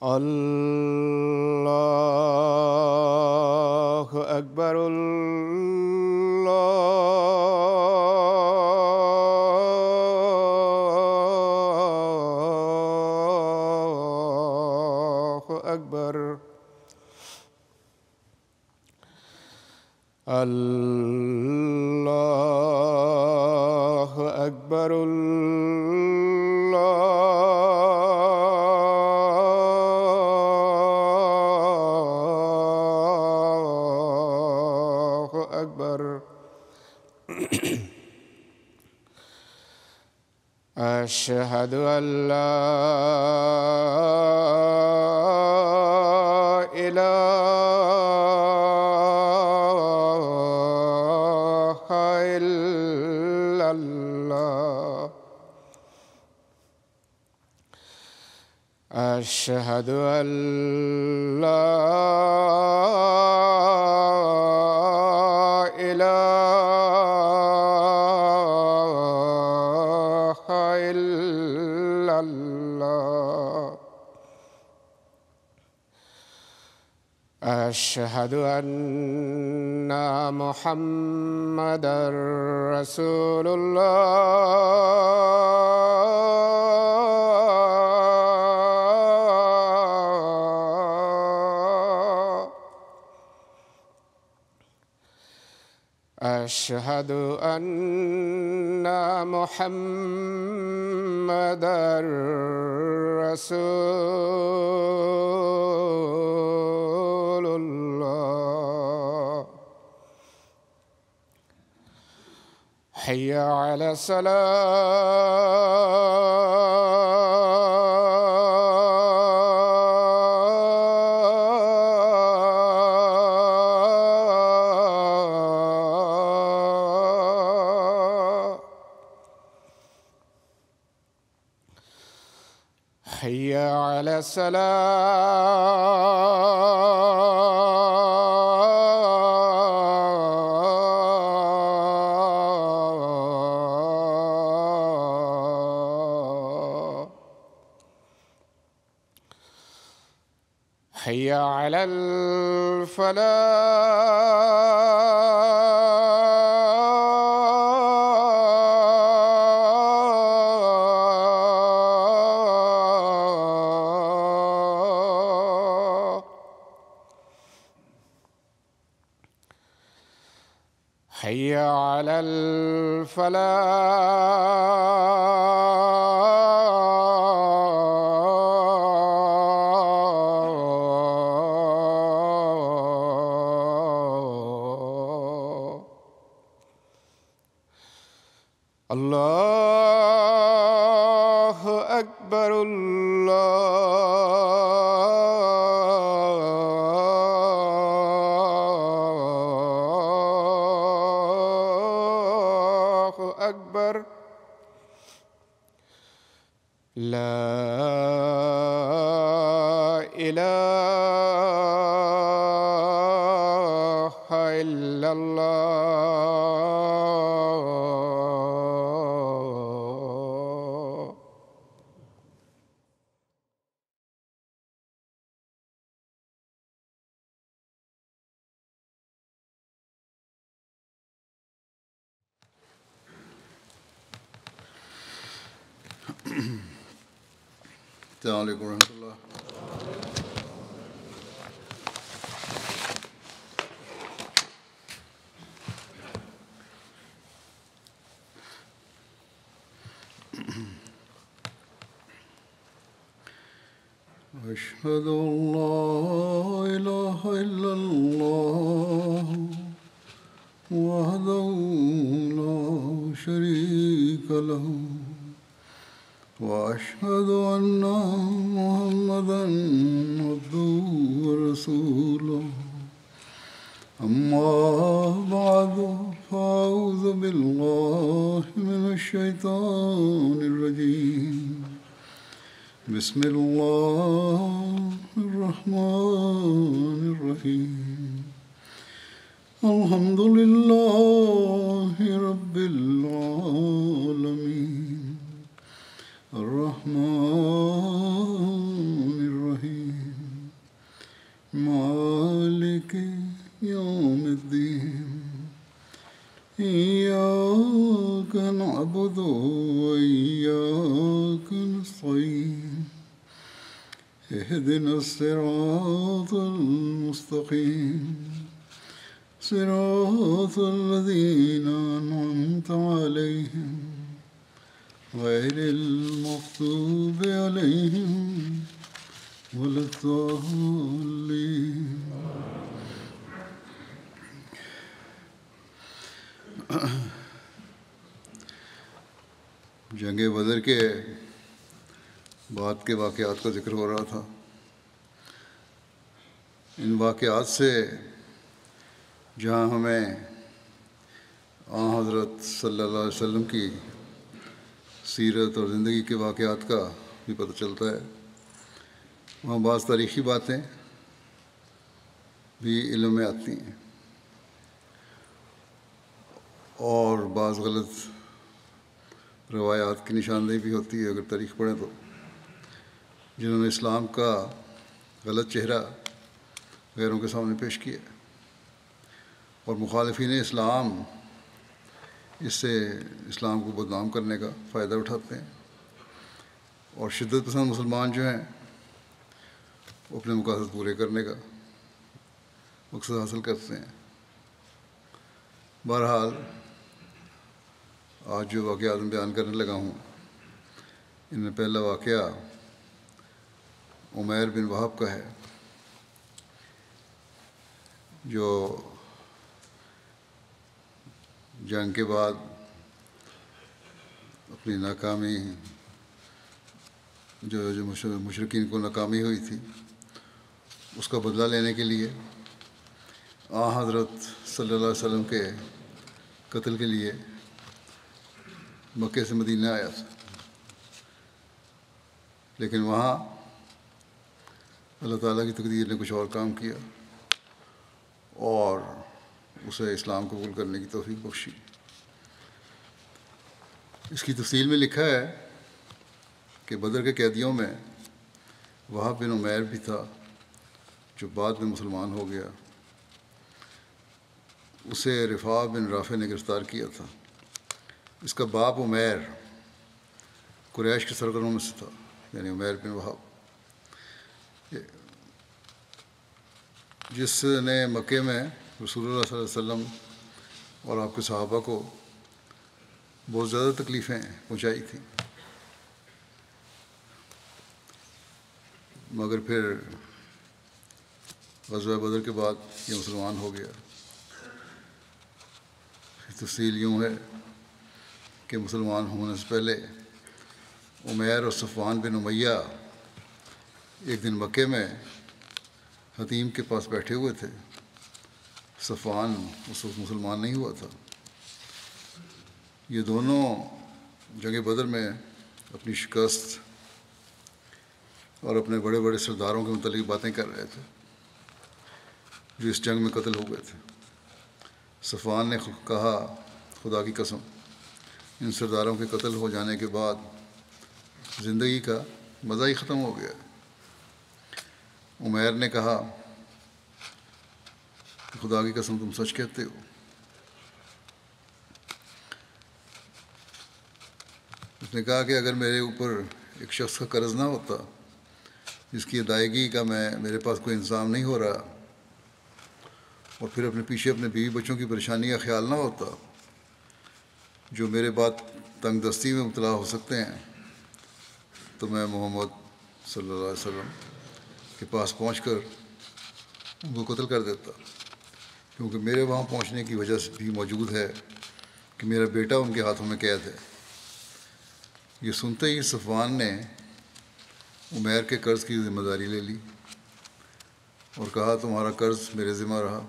اللہ اکبر اللہ اکبر اللہ اکبر أشهد أن لا إله إلا الله أشهد أن لا أشهد أن محمدًا رسول الله أشهد أن محمدًا رسول الله حي على الصلاة حي على الصلاة حي على الفلاح حي على الفلاح الله أكبر الله أكبر لا إله إلا الله السلام علیکم ورحمۃ اللہ. أشهد أن لا إله إلا الله وحده لا شريك له وأشهد أن محمدًا عبده ورسوله أما بعد فأعوذ بالله من الشيطان الرجيم بسم الله الرحمن الرحيم الحمد لله رب العالمين الرحمن الرحيم مالك يوم الدين إياك نعبد وإياك نستعين اهدنا الصراط المستقيم صراط الذين أنعمت عليهم غير المغضوب عليهم ولا الضالين. جنگ بدر کے بعد کے واقعات کا ذکر ہو رہا تھا. ان واقعات سے جہاں ہمیں حضرت صلی اللہ علیہ وسلم کی سیرت اور زندگی کے واقعات کا بھی پتہ چلتا ہے، وہاں بعض تاریخی باتیں بھی علم میں آتی ہیں اور بعض غلط روایات کی نشاندہی بھی ہوتی ہے. اگر تاریخ پڑھیں تو جنہوں نے اسلام کا غلط چہرہ غیروں کے سامنے پیش کیا اور مخالفین اسلام اس سے اسلام کو بدنام کرنے کا فائدہ اٹھاتے ہیں، اور شدت پسند مسلمان جو ہیں وہ اپنے مقاصد پورے کرنے کا مقصد حاصل کرتے ہیں. بہرحال آج جو واقعات میں بیان کرنے لگا ہوں ان میں پہلا واقعہ عمیر بن وہب کا ہے، جو جنگ کے بعد اپنی ناکامی جو مشرکین کو ناکامی ہوئی تھی اس کا بدلہ لینے کے لیے حضرت صلی اللہ علیہ وسلم کے قتل کے لیے مکے سے مدینہ آیا تھا. لیکن وہاں اللہ تعالیٰ کی تقدیر نے کچھ اور کام کیا اور اسے اسلام قبول کرنے کی توفیق بخشی. اس کی تفصیل میں لکھا ہے کہ بدر کے قیدیوں میں وہب بن عمیر بھی تھا جو بعد میں مسلمان ہو گیا. اسے رفاع بن رافع نے گرفتار کیا تھا. اس کا باپ عمیر قریش کے سرگرموں میں سے تھا، یعنی عمیر بن وہب، جس نے مکے میں رسول اللہ صلی اللہ علیہ وسلم اور آپ کے صحابہ کو بہت زیادہ تکلیفیں پہنچائی تھیں، مگر پھر غزوہ بدر کے بعد یہ مسلمان ہو گیا. تفصیل یوں ہے کہ مسلمان ہونے سے پہلے عمیر اور صفوان بن امیہ ایک دن مکے میں حتیم کے پاس بیٹھے ہوئے تھے. صفوان اس وقت مسلمان نہیں ہوا تھا. یہ دونوں جنگ بدر میں اپنی شکست اور اپنے بڑے بڑے سرداروں کے متعلق باتیں کر رہے تھے جو اس جنگ میں قتل ہو گئے تھے. صفوان نے کہا، خدا کی قسم ان سرداروں کے قتل ہو جانے کے بعد زندگی کا مزہ ہی ختم ہو گیا. عمیر نے کہا، خدا کی قسم تم سچ کہتے ہو. اس نے کہا کہ اگر میرے اوپر ایک شخص کا قرض نہ ہوتا جس کی ادائیگی کا میرے پاس کوئی انتظام نہیں ہو رہا، اور پھر اپنے پیچھے اپنے بیوی بچوں کی پریشانی کا خیال نہ ہوتا جو میرے بعد تنگ دستی میں مبتلا ہو سکتے ہیں، تو میں محمد صلی اللہ علیہ وسلم کے پاس پہنچ کر ان کو قتل کر دیتا، کیونکہ میرے وہاں پہنچنے کی وجہ سے بھی موجود ہے کہ میرا بیٹا ان کے ہاتھوں میں قید ہے. یہ سنتے ہی صفوان نے عمیر کے قرض کی ذمہ داری لے لی اور کہا، تمہارا قرض میرے ذمہ رہا،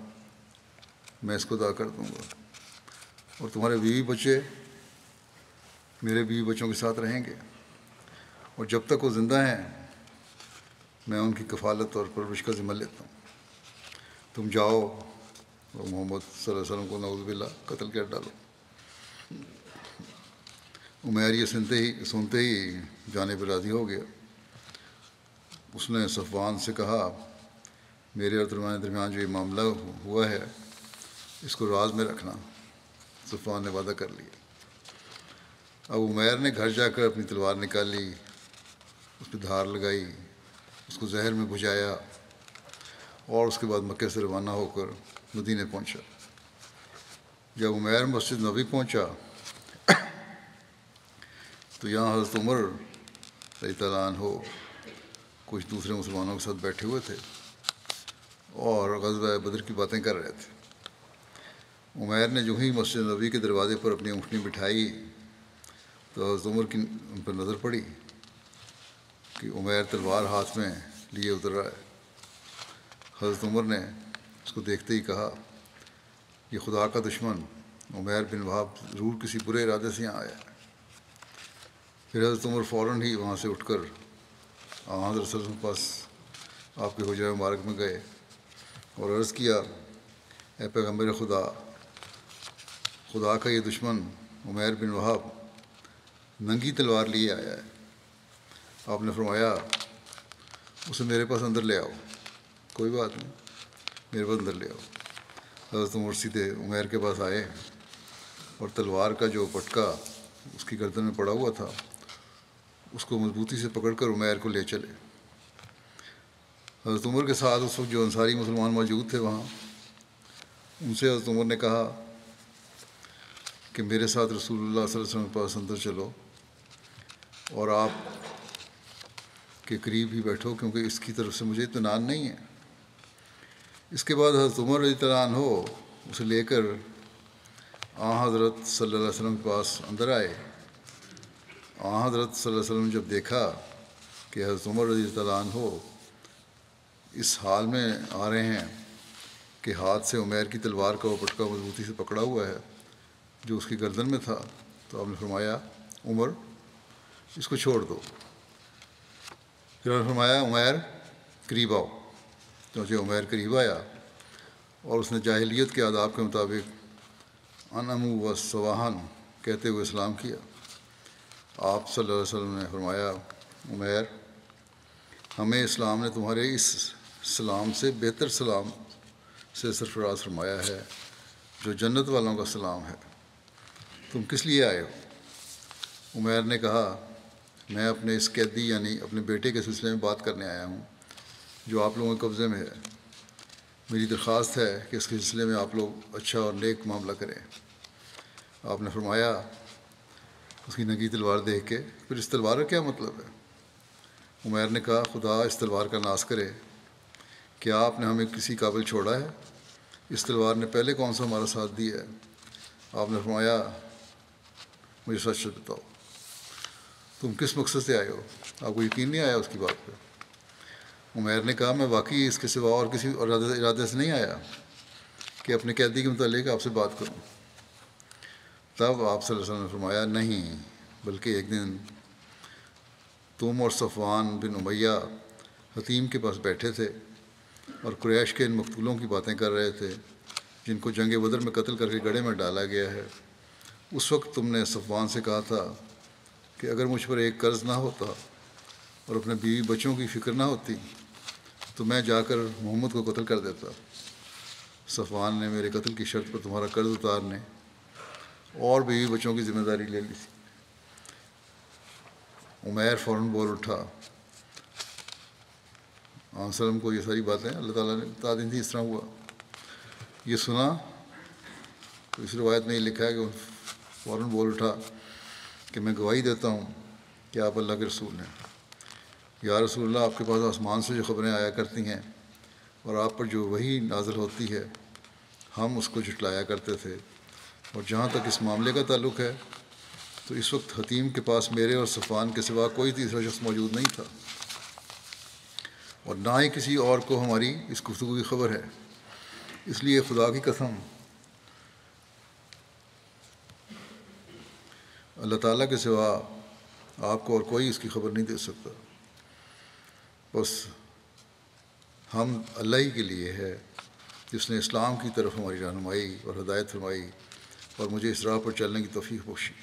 میں اس کو ادا کر دوں گا، اور تمہارے بیوی بچے میرے بیوی بچوں کے ساتھ رہیں گے، اور جب تک وہ زندہ ہیں میں ان کی کفالت اور پرورش کا ذمہ لیتا ہوں، تم جاؤ اور محمد صلی اللہ علیہ وسلم کو نعوذ باللہ قتل کر ڈالو۔ عمیر یہ سنتے ہی جانے پہ راضی ہو گیا۔ اس نے صفوان سے کہا میرے اور تمہارے درمیان جو یہ معاملہ ہوا ہے اس کو راز میں رکھنا۔ صفوان نے وعدہ کر لیا۔ اب عمیر نے گھر جا کر اپنی تلوار نکالی، اس پہ دھار لگائی، اس کو زہر میں بھجایا اور اس کے بعد مکے سے روانہ ہو کر مدینے پہنچا۔ جب عمیر مسجد نبوی پہنچا تو یہاں حضرت عمر رضی اللہ عنہ کچھ دوسرے مسلمانوں کے ساتھ بیٹھے ہوئے تھے اور غزوہ بدر کی باتیں کر رہے تھے۔ عمیر نے جو ہی مسجد نبوی کے دروازے پر اپنی انگلی بٹھائی تو حضرت عمر کی ان پر نظر پڑی کہ عمیر تلوار ہاتھ میں لیے اتر رہا ہے۔ حضرت عمر نے اس کو دیکھتے ہی کہا یہ خدا کا دشمن عمیر بن وہب ضرور کسی برے ارادے سے یہاں آیا ہے۔ پھر حضرت عمر فوراً ہی وہاں سے اٹھ کر حضرت صلی اللہ علیہ وسلم کے پاس آپ کے حجرہ مبارک میں گئے اور عرض کیا اے پیغمبر خدا، خدا کا یہ دشمن عمیر بن وہب ننگی تلوار لیے آیا ہے۔ آپ نے فرمایا اسے میرے پاس اندر لے آؤ۔ کوئی بات نہیں، میرے پاس اندر لے آؤ۔ حضرت عمر سیدھے عمیر کے پاس آئے اور تلوار کا جو پٹکا اس کی گردن میں پڑا ہوا تھا اس کو مضبوطی سے پکڑ کر عمیر کو لے چلے۔ حضرت عمر کے ساتھ اس وقت جو انصاری مسلمان موجود تھے وہاں، ان سے حضرت عمر نے کہا کہ میرے ساتھ رسول اللہ صلی اللہ علیہ وسلم کے پاس اندر چلو اور آپ کے قریب ہی بیٹھو کیونکہ اس کی طرف سے مجھے اطمینان نہیں ہے۔ اس کے بعد حضرت عمر رضی اللہ عنہ اسے لے کر حضرت صلی اللہ علیہ وسلم کے پاس اندر آئے۔ حضرت صلی اللہ علیہ وسلم نے جب دیکھا کہ حضرت عمر رضی اللہ عنہ اس حال میں آ رہے ہیں کہ ہاتھ سے عمیر کی تلوار کا وہ پٹکا مضبوطی سے پکڑا ہوا ہے جو اس کی گردن میں تھا، تو آپ نے فرمایا عمر اس کو چھوڑ دو۔ پھر آپ نے فرمایا عمیر قریب آؤ۔ چونکہ عمیر قریب آیا اور اس نے جاہلیت کے آداب کے مطابق انعمو و سواہن کہتے ہوئے اسلام کیا۔ آپ صلی اللہ علیہ وسلم نے فرمایا عمیر ہمیں اسلام نے تمہارے اس سلام سے بہتر سلام سے سرفراز فرمایا ہے جو جنت والوں کا سلام ہے۔ تم کس لیے آئے ہو؟ عمیر نے کہا میں اپنے اس قیدی یعنی اپنے بیٹے کے سلسلے میں بات کرنے آیا ہوں جو آپ لوگوں کے قبضے میں ہے۔ میری درخواست ہے کہ اس کے سلسلے میں آپ لوگ اچھا اور نیک معاملہ کریں۔ آپ نے فرمایا اس کی ننگی تلوار دیکھ کے پھر اس تلوار کا کیا مطلب ہے؟ عمیر نے کہا خدا اس تلوار کا ناس کرے، کیا آپ نے ہمیں کسی قابل چھوڑا ہے؟ اس تلوار نے پہلے کون سا ہمارا ساتھ دیا ہے؟ آپ نے فرمایا مجھے سچ سچ بتاؤ تم کس مقصد سے آئے ہو؟ آپ کو یقین نہیں آیا اس کی بات پہ؟ عمیر نے کہا میں واقعی اس کے سوا اور کسی ارادے سے نہیں آیا کہ اپنے قیدی کے متعلق آپ سے بات کروں۔ تب آپ صلی اللہ علیہ وسلم نے فرمایا نہیں، بلکہ ایک دن تم اور صفوان بن امیہ حتیم کے پاس بیٹھے تھے اور قریش کے ان مقتولوں کی باتیں کر رہے تھے جن کو جنگ بدر میں قتل کر کے گڑھے میں ڈالا گیا ہے۔ اس وقت تم نے صفوان سے کہا تھا کہ اگر مجھ پر ایک قرض نہ ہوتا اور اپنے بیوی بچوں کی فکر نہ ہوتی تو میں جا کر محمد کو قتل کر دیتا۔ صفوان نے میرے قتل کی شرط پر تمہارا قرض اتارنے اور بیوی بچوں کی ذمہ داری لے لی تھی۔ عمیر فوراً بول اٹھا۔ وسلم کو یہ ساری باتیں اللہ تعالیٰ نے بتا دی تھی اس طرح ہوا۔ یہ سنا تو اس روایت میں یہ لکھا ہے کہ فوراً بول اٹھا کہ میں گواہی دیتا ہوں کہ آپ اللہ کے رسول ہیں۔ یا رسول اللہ آپ کے پاس آسمان سے جو خبریں آیا کرتی ہیں اور آپ پر جو وحی نازل ہوتی ہے ہم اس کو جھٹلایا کرتے تھے، اور جہاں تک اس معاملے کا تعلق ہے تو اس وقت حتیم کے پاس میرے اور صفوان کے سوا کوئی تیسرا شخص موجود نہیں تھا، اور نہ ہی کسی اور کو ہماری اس گفتگو کی خبر ہے۔ اس لیے خدا کی قسم اللہ تعالیٰ کے سوا آپ کو اور کوئی اس کی خبر نہیں دے سکتا۔ بس ہم اللہ ہی کے لیے ہے جس نے اسلام کی طرف ہماری رہنمائی اور ہدایت فرمائی اور مجھے اس راہ پر چلنے کی توفیق بخشی۔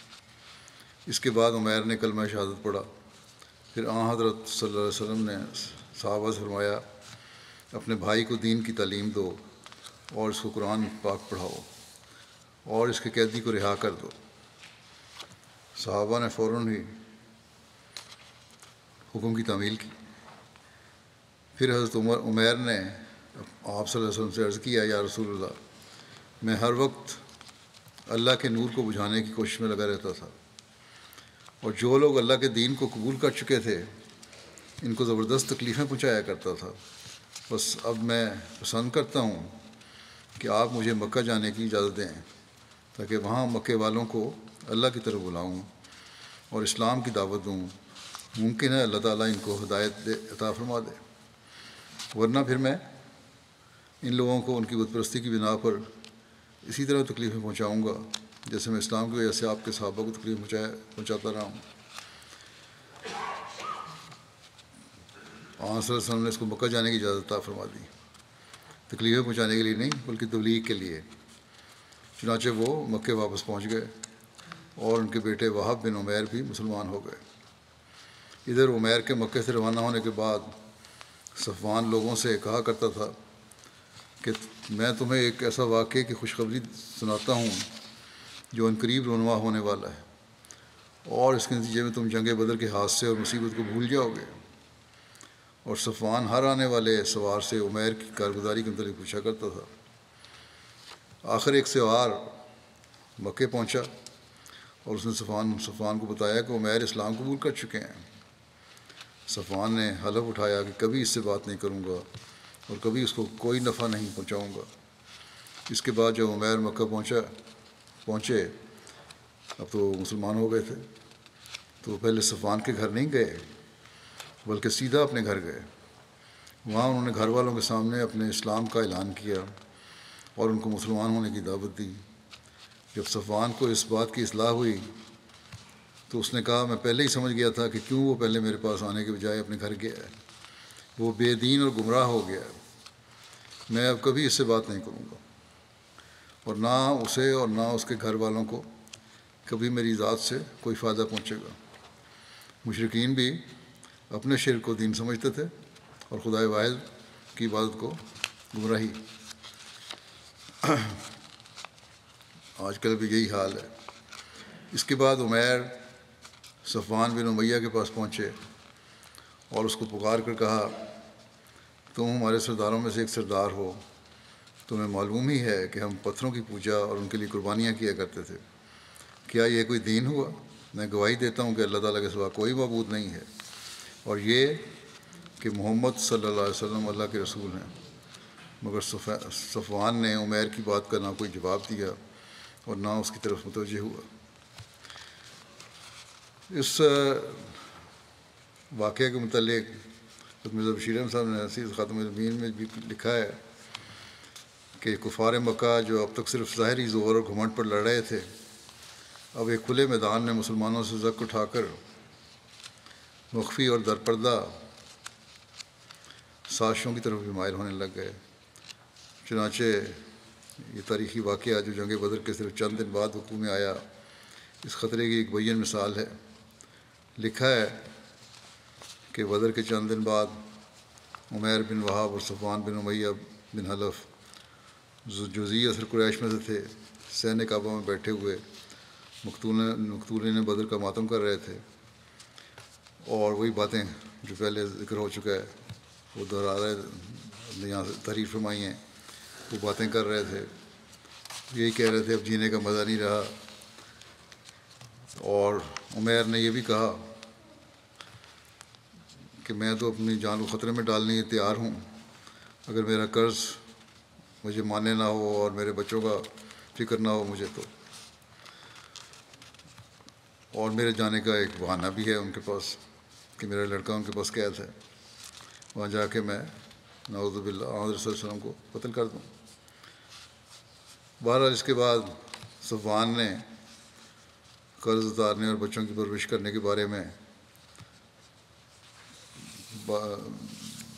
اس کے بعد عمیر نے کلمہ شہادت پڑھا۔ پھر حضرت صلی اللہ علیہ وسلم نے صحابہ سے فرمایا، اپنے بھائی کو دین کی تعلیم دو اور اس کو قرآن پاک پڑھاؤ اور اس کے قیدی کو رہا کر دو۔ صحابہ نے فوراً ہی حکم کی تعمیل کی۔ پھر حضرت عمیر نے آپ صلی اللہ علیہ وسلم سے عرض کیا، یا رسول اللہ، میں ہر وقت اللہ کے نور کو بجھانے کی کوشش میں لگا رہتا تھا، اور جو لوگ اللہ کے دین کو قبول کر چکے تھے ان کو زبردست تکلیفیں پہنچایا کرتا تھا۔ بس اب میں پسند کرتا ہوں کہ آپ مجھے مکہ جانے کی اجازت دیں تاکہ وہاں مکے والوں کو اللہ کی طرف بلاؤں اور اسلام کی دعوت دوں۔ ممکن ہے اللہ تعالیٰ ان کو ہدایت عطا فرما دے، ورنہ پھر میں ان لوگوں کو ان کی بت پرستی کی بنا پر اسی طرح تکلیفیں پہنچاؤں گا جیسے میں اسلام کی وجہ سے آپ کے صحابہ کو تکلیف پہنچاتا رہا ہوں۔ آپ صلی اللہ علیہ وسلم نے اس کو مکہ جانے کی اجازت عطا فرما دی، تکلیفیں پہنچانے کے لیے نہیں بلکہ تبلیغ کے لیے۔ چنانچہ وہ مکے واپس پہنچ گئے اور ان کے بیٹے وہب بن عمیر بھی مسلمان ہو گئے۔ ادھر عمیر کے مکے سے روانہ ہونے کے بعد صفوان لوگوں سے کہا کرتا تھا کہ میں تمہیں ایک ایسا واقعے کی خوشخبری سناتا ہوں جو عنقریب رونما ہونے والا ہے، اور اس کے نتیجے میں تم جنگ بدر کے حادثے اور مصیبت کو بھول جاؤ گے۔ اور صفوان ہر آنے والے سوار سے عمیر کی کارگزاری کے متعلق پوچھا کرتا تھا۔ آخر ایک سوار مکے پہنچا اور اس نے صفوان کو بتایا کہ عمیر اسلام قبول کر چکے ہیں۔ صفوان نے حلف اٹھایا کہ کبھی اس سے بات نہیں کروں گا اور کبھی اس کو کوئی نفع نہیں پہنچاؤں گا۔ اس کے بعد جب عمیر مکہ پہنچے، اب تو مسلمان ہو گئے تھے، تو پہلے صفوان کے گھر نہیں گئے بلکہ سیدھا اپنے گھر گئے۔ وہاں انہوں نے گھر والوں کے سامنے اپنے اسلام کا اعلان کیا اور ان کو مسلمان ہونے کی دعوت دی۔ جب صفوان کو اس بات کی اطلاع ہوئی تو اس نے کہا، میں پہلے ہی سمجھ گیا تھا کہ کیوں وہ پہلے میرے پاس آنے کے بجائے اپنے گھر گیا ہے۔ وہ بے دین اور گمراہ ہو گیا ہے۔ میں اب کبھی اس سے بات نہیں کروں گا، اور نہ اسے اور نہ اس کے گھر والوں کو کبھی میری ذات سے کوئی فائدہ پہنچے گا۔ مشرکین بھی اپنے شرک کو دین سمجھتے تھے اور خدائے واحد کی عبادت کو گمراہی۔ آج کل بھی یہی حال ہے۔ اس کے بعد عمیر صفوان بن امیہ کے پاس پہنچے اور اس کو پکار کر کہا، تم ہمارے سرداروں میں سے ایک سردار ہو، تمہیں معلوم ہی ہے کہ ہم پتھروں کی پوجا اور ان کے لیے قربانیاں کیا کرتے تھے۔ کیا یہ کوئی دین ہوا؟ میں گواہی دیتا ہوں کہ اللہ تعالیٰ کے سوا کوئی معبود نہیں ہے، اور یہ کہ محمد صلی اللہ علیہ وسلم اللہ کے رسول ہیں۔ مگر صفوان نے عمیر کی بات کا نہ کوئی جواب دیا اور نہ اس کی طرف متوجہ ہوا۔ اس واقعے کے متعلق مرزا بشیر احمد صاحب نے حدیث خاتم النبیین میں بھی لکھا ہے کہ کفار مکہ جو اب تک صرف ظاہری زور اور گھمنڈ پر لڑ رہے تھے، اب ایک کھلے میدان میں مسلمانوں سے زک اٹھا کر مخفی اور درپردہ سازشوں کی طرف بھی مائل ہونے لگ گئے۔ چنانچہ یہ تاریخی واقعہ جو جنگ بدر کے صرف چند دن بعد وقوع میں آیا، اس خطرے کی ایک بین مثال ہے۔ لکھا ہے کہ بدر کے چند دن بعد عمیر بن وہاب اور صفوان بن امیہ بن حلف جو ذی اثر قریش میں سے تھے، سین کعبہ میں بیٹھے ہوئے مقتولین بدر کا ماتم کر رہے تھے، اور وہی باتیں جو پہلے ذکر ہو چکا ہے وہ دہرا رہے، یہاں سے تحریر فرمائی ہیں، وہ باتیں کر رہے تھے، یہی کہہ رہے تھے اب جینے کا مزہ نہیں رہا۔ اور عمیر نے یہ بھی کہا کہ میں تو اپنی جان کو خطرے میں ڈالنے کے تیار ہوں اگر میرا قرض مجھے ماننے نہ ہو اور میرے بچوں کا فکر نہ ہو مجھے تو، اور میرے جانے کا ایک بہانہ بھی ہے ان کے پاس کہ میرا لڑکا ان کے پاس قید ہے، وہاں جا کے میں نعوذ باللہ حضرت صلی اللہ علیہ وسلم کو قتل کر دوں۔ بہرحال اس کے بعد صفوان نے قرض اتارنے اور بچوں کی پرورش کرنے کے بارے میں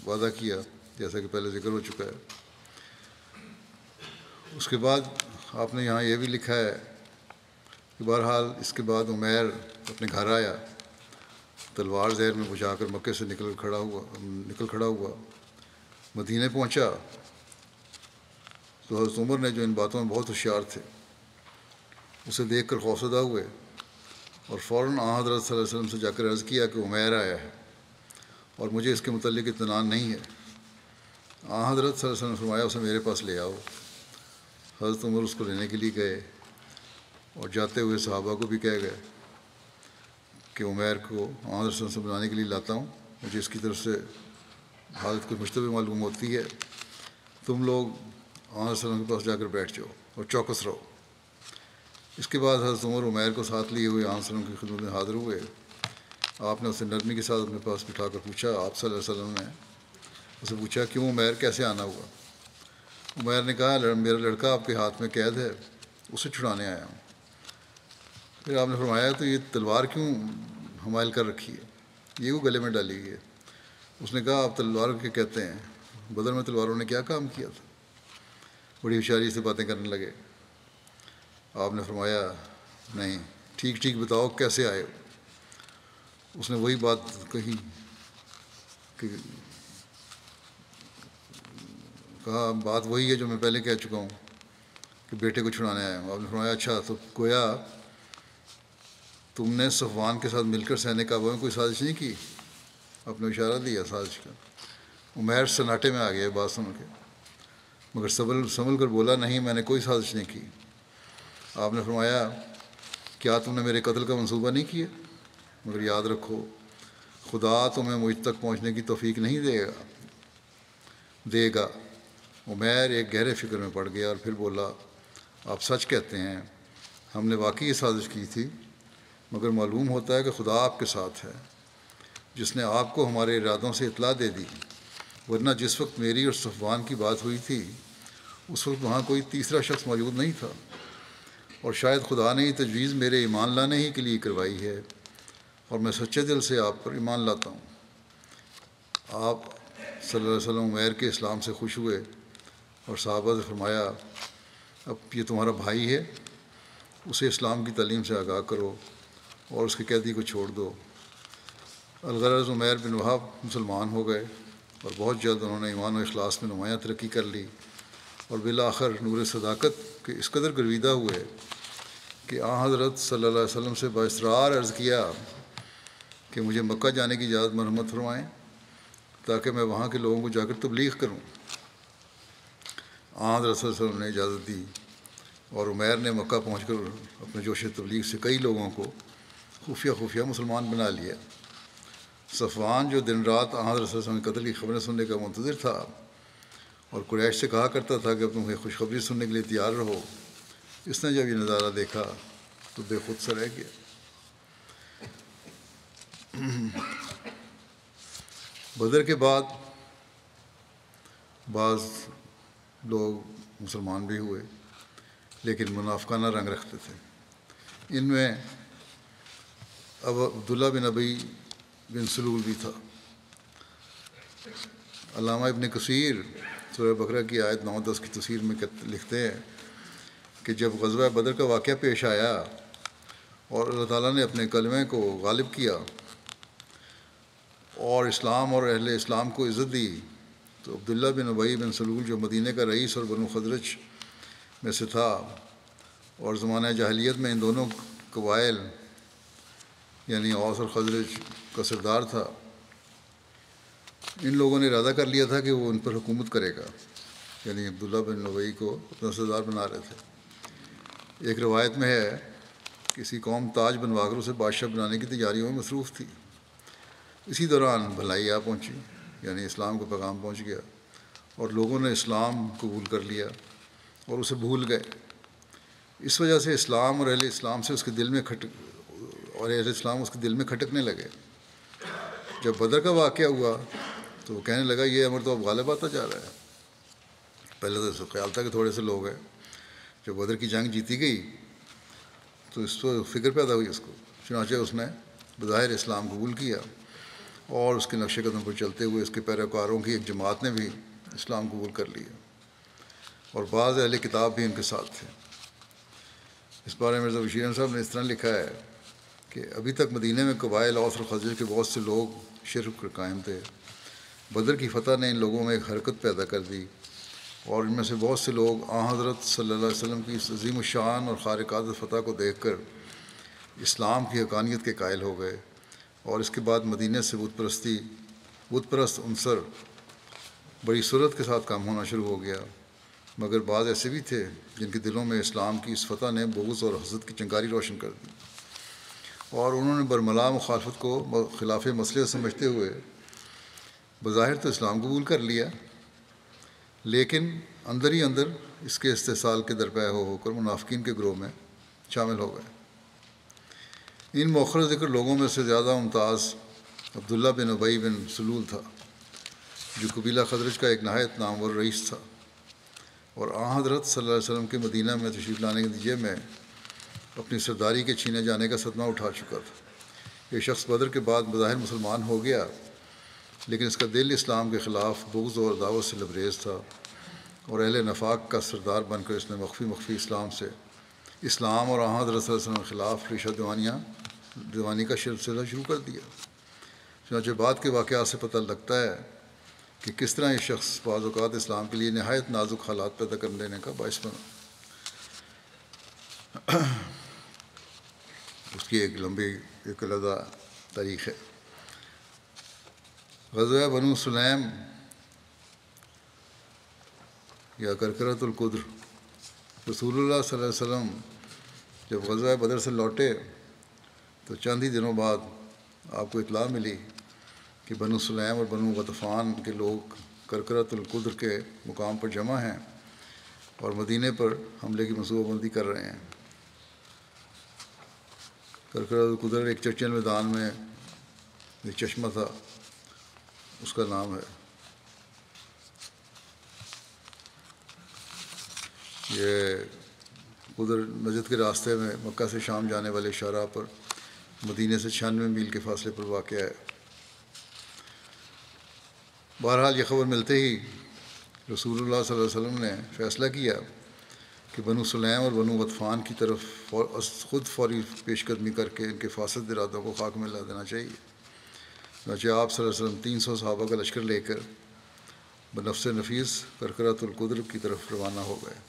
وعدہ کیا، جیسا کہ پہلے ذکر ہو چکا ہے۔ اس کے بعد آپ نے یہاں یہ بھی لکھا ہے کہ بہرحال اس کے بعد عمیر اپنے گھر آیا، تلوار زہر میں بجھا کر مکے سے نکل کھڑا ہوا، مدینے پہنچا تو حضرت عمر نے جو ان باتوں میں بہت ہوشیار تھے اسے دیکھ کر خوفزدہ ہوئے اور فوراً حضرت صلی اللہ علیہ وسلم سے جا کر عرض کیا کہ عمیر آیا ہے اور مجھے اس کے متعلق اطمینان نہیں ہے۔ حضرت صلی اللہ علیہ وسلم نے فرمایا اسے میرے پاس لے آؤ۔ حضرت عمر اس کو لینے کے لیے گئے اور جاتے ہوئے صحابہ کو بھی کہہ گئے کہ عمیر کو حضرت صلی اللہ علیہ وسلم سے بلانے کے لیے لاتا ہوں، مجھے اس کی طرف سے حالت کچھ مشتبہ معلوم ہوتی ہے، تم لوگ حضرت صلی اللہ علیہ وسلم کے پاس جا کر بیٹھ جاؤ اور چوکس رہو۔ اس کے بعد حضرت عمر عمیر کو ساتھ لیے ہوئے حضرت صلی اللہ علیہ وسلم کی خدمت میں حاضر ہوئے۔ آپ نے اسے نرمی کے ساتھ اپنے پاس بٹھا کر پوچھا، آپ صلی اللہ علیہ وسلم نے اسے پوچھا کیوں عمیر، کیسے آنا ہوا؟ عمیر نے کہا میرا لڑکا آپ کے ہاتھ میں قید ہے، اسے چھڑانے آیا ہوں۔ پھر آپ نے فرمایا تو یہ تلوار کیوں حمائل کر رکھی ہے، یہ وہ گلے میں ڈالی ہوئی ہے؟ اس نے کہا آپ تلوار کے کہتے ہیں، بدر میں تلواروں نے کیا کام کیا تھا؟ بڑی ہوشیاری سے باتیں کرنے لگے۔ آپ نے فرمایا نہیں، ٹھیک ٹھیک بتاؤ کیسے آئے ہو؟ اس نے وہی بات کہی کہ کہا بات وہی ہے جو میں پہلے کہہ چکا ہوں کہ بیٹے کو چھڑانے آیا ہوں۔ آپ نے فرمایا اچھا، تو گویا تم نے صفوان کے ساتھ مل کر سینہ کعبہ میں کوئی سازش نہیں کی؟ آپ نے اشارہ دیا سازش کا۔ عمیر سناٹے میں آ گیا بات سن کے، مگر سنبھل کر بولا نہیں، میں نے کوئی سازش نہیں کی۔ آپ نے فرمایا کیا تم نے میرے قتل کا منصوبہ نہیں کیا؟ مگر یاد رکھو خدا تمہیں مجھ تک پہنچنے کی توفیق نہیں دے گا۔ عمیر ایک گہرے فکر میں پڑ گیا اور پھر بولا آپ سچ کہتے ہیں، ہم نے واقعی یہ سازش کی تھی، مگر معلوم ہوتا ہے کہ خدا آپ کے ساتھ ہے جس نے آپ کو ہمارے ارادوں سے اطلاع دے دی، ورنہ جس وقت میری اور صفوان کی بات ہوئی تھی اس وقت وہاں کوئی تیسرا شخص موجود نہیں تھا، اور شاید خدا نے یہ تجویز میرے ایمان لانے ہی کے لیے کروائی ہے، اور میں سچے دل سے آپ پر ایمان لاتا ہوں۔ آپ صلی اللہ علیہ وسلم عمیر کے اسلام سے خوش ہوئے اور صحابہ سے فرمایا اب یہ تمہارا بھائی ہے، اسے اسلام کی تعلیم سے آگاہ کرو اور اس کی قیدی کو چھوڑ دو۔ الغرض عمیر بن وہب مسلمان ہو گئے اور بہت جلد انہوں نے ایمان و اخلاص میں نمایاں ترقی کر لی، اور بالآخر نور صداقت کے اس قدر گرویدہ ہوئے کہ حضرت صلی اللہ علیہ وسلم سے باصرار عرض کیا کہ مجھے مکہ جانے کی اجازت مرحمت فرمائیں تاکہ میں وہاں کے لوگوں کو جا کر تبلیغ کروں۔ حضرت صلی اللہ علیہ وسلم نے اجازت دی اور عمیر نے مکہ پہنچ کر اپنے جوش تبلیغ سے کئی لوگوں کو خفیہ مسلمان بنا لیا۔ صفوان جو دن رات حضرت صلی اللہ علیہ وسلم کے قتل کی خبریں سننے کا منتظر تھا اور قریش سے کہا کرتا تھا کہ تمہیں خوشخبری سننے کے لیے تیار رہو، اس نے جب یہ نظارہ دیکھا تو بے خود سا رہ گیا۔ بدر کے بعد بعض لوگ مسلمان بھی ہوئے لیکن منافقانہ رنگ رکھتے تھے۔ ان میں اب عبداللہ بن ابی بن سلول بھی تھا۔ علامہ ابن کثیر سورہ بقرہ کی آیت 9-10 کی تفسیر میں لکھتے ہیں کہ جب غزوہ بدر کا واقعہ پیش آیا اور اللہ تعالیٰ نے اپنے کلمے کو غالب کیا اور اسلام اور اہل اسلام کو عزت دی، تو عبداللہ بن ابی بن سلول جو مدینہ کا رئیس اور بنو خزرج میں سے تھا اور زمانہ جاہلیت میں ان دونوں قبائل یعنی اوس اور خزرج کا سردار تھا، ان لوگوں نے ارادہ کر لیا تھا کہ وہ ان پر حکومت کرے گا، یعنی عبداللہ بن ابی کو اپنا سردار بنا رہے تھے۔ ایک روایت میں ہے کسی قوم تاج بنوا کر اسے بادشاہ بنانے کی تیاریوں میں مصروف تھی۔ اسی دوران بھلائی آ پہنچی، یعنی اسلام کا پیغام پہنچ گیا اور لوگوں نے اسلام قبول کر لیا اور اسے بھول گئے۔ اس وجہ سے اسلام اور اہل اسلام اس کے دل میں کھٹکنے لگے۔ جب بدر کا واقعہ ہوا تو وہ کہنے لگا یہ امر تو اب غالب آتا جا رہا ہے۔ پہلے تو اس خیال تھا کہ تھوڑے سے لوگ ہیں، جب بدر کی جنگ جیتی گئی تو اس کو فکر پیدا ہوئی اس کو، چنانچہ اس نے بظاہر اسلام قبول کیا اور اس کے نقش قدم پر چلتے ہوئے اس کے پیروکاروں کی ایک جماعت نے بھی اسلام قبول کر لیا، اور بعض اہل کتاب بھی ان کے ساتھ تھے۔ اس بارے میں مرزا بشیر احمد صاحب نے اس طرح لکھا ہے کہ ابھی تک مدینہ میں قبائل اوس اور خزرج کے بہت سے لوگ شرک پر قائم تھے۔ بدر کی فتح نے ان لوگوں میں ایک حرکت پیدا کر دی، اور ان میں سے بہت سے لوگ حضرت صلی اللہ علیہ وسلم کی اس عظیم الشان اور خارق عادت فتح کو دیکھ کر اسلام کی حقانیت کے قائل ہو گئے، اور اس کے بعد مدینہ سے بت پرست عنصر بڑی سرعت کے ساتھ کام ہونا شروع ہو گیا۔ مگر بعض ایسے بھی تھے جن کے دلوں میں اسلام کی اس فتح نے بغض اور حسد کی چنگاری روشن کر دی، اور انہوں نے برملا مخالفت کو خلاف مسئلہ سمجھتے ہوئے بظاہر تو اسلام قبول کر لیا، لیکن اندر ہی اندر اس کے استحصال کے درپے ہو کر منافقین کے گروہ میں شامل ہو گئے۔ ان مؤخر ذکر لوگوں میں سے زیادہ ممتاز عبداللہ بن ابی بن سلول تھا، جو قبیلہ خزرج کا ایک نہایت نامور رئیس تھا، اور حضرت صلی اللہ علیہ وسلم کے مدینہ میں تشریف لانے کے نتیجے میں اپنی سرداری کے چھینے جانے کا صدمہ اٹھا چکا تھا۔ یہ شخص بدر کے بعد بظاہر مسلمان ہو گیا، لیکن اس کا دل اسلام کے خلاف بغض اور عداوت سے لبریز تھا، اور اہل نفاق کا سردار بن کر اس نے مخفی اسلام اور حضرت صلی اللہ علیہ وسلم کے خلاف ریشہ دیوانی کا سلسلہ شروع کر دیا۔ چنانچہ بعد کے واقعات سے پتہ لگتا ہے کہ کس طرح یہ شخص بعض اوقات اسلام کے لیے نہایت نازک حالات پیدا کر دینے کا باعث بنا۔ اس کی ایک لمبی علیحدہ تاریخ ہے۔ غزوہ بنو سلیم یا کرکرۃ القدر، رسول اللہ صلی اللہ علیہ وسلم جب غزوہ بدر سے لوٹے تو چند ہی دنوں بعد آپ کو اطلاع ملی کہ بنو سلیم اور بنو غطفان کے لوگ کرکرۃ القدر کے مقام پر جمع ہیں اور مدینے پر حملے کی منصوبہ بندی کر رہے ہیں۔ کرکرۃ القدر ایک چرچن میدان میں ایک چشمہ تھا، اس کا نام ہے۔ یہ قدر نجد کے راستے میں مکہ سے شام جانے والے شاہراہ پر مدینے سے 96 میل کے فاصلے پر واقع ہے۔ بہرحال یہ خبر ملتے ہی رسول اللہ صلی اللہ علیہ وسلم نے فیصلہ کیا کہ بنو سلیم اور بنو غطفان کی طرف خود فوری پیش قدمی کر کے ان کے فاسد ارادوں کو خاک میں لا دینا چاہیے۔ چنانچہ آپ صلی اللہ علیہ وسلم 300 صحابہ کا لشکر لے کر بنفس نفیس کرکرۃ القدر کی طرف روانہ ہو گئے۔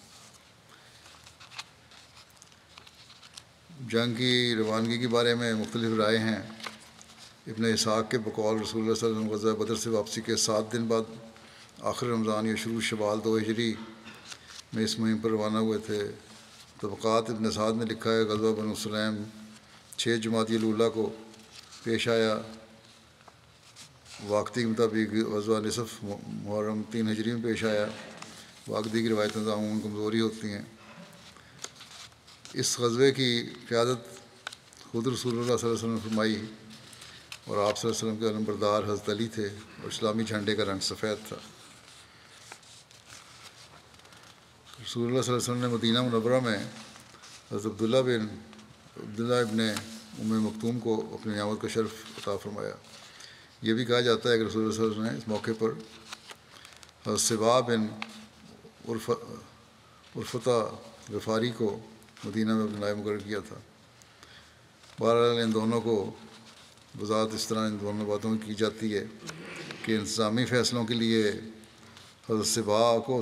جنگ کی روانگی کے بارے میں مختلف رائے ہیں۔ ابن اسحاق کے بقول رسول اللہ صلی اللہ علیہ وسلم غزوہ بدر سے واپسی کے 7 دن بعد آخر رمضان یا شروع شوال 2 ہجری میں اس مہم پر روانہ ہوئے تھے۔ طبقات ابن سعد نے لکھا ہے غزوہ بنو سلیم 6 جمادی الاولیٰ کو پیش آیا، واقعی کے مطابق غزوہ نصف محرم 3 ہجری میں پیش آیا، واقعی کی روایتیں عموماً کمزوری ہوتی ہیں۔ اس غزوے کی قیادت خود رسول اللہ صلی اللہ علیہ وسلم نے فرمائی، اور آپ صلی اللہ علیہ وسلم کے علمبردار حضرت علی تھے، اور اسلامی جھنڈے کا رنگ سفید تھا۔ رسول اللہ صلی اللہ علیہ وسلم نے مدینہ منورہ میں حضرت عبداللہ ابن مکتوم کو اپنی آمد کا شرف عطا فرمایا۔ یہ بھی کہا جاتا ہے کہ رسول اللہ صلی اللہ علیہ وسلم نے اس موقع پر حضرت سبا بن عرفتہ غفاری کو مدینہ میں نائب مقرر کیا تھا۔ بہرحال ان دونوں کو وضاحت اس طرح ان دونوں باتوں کی جاتی ہے کہ انتظامی فیصلوں کے لیے حضرت سبا کو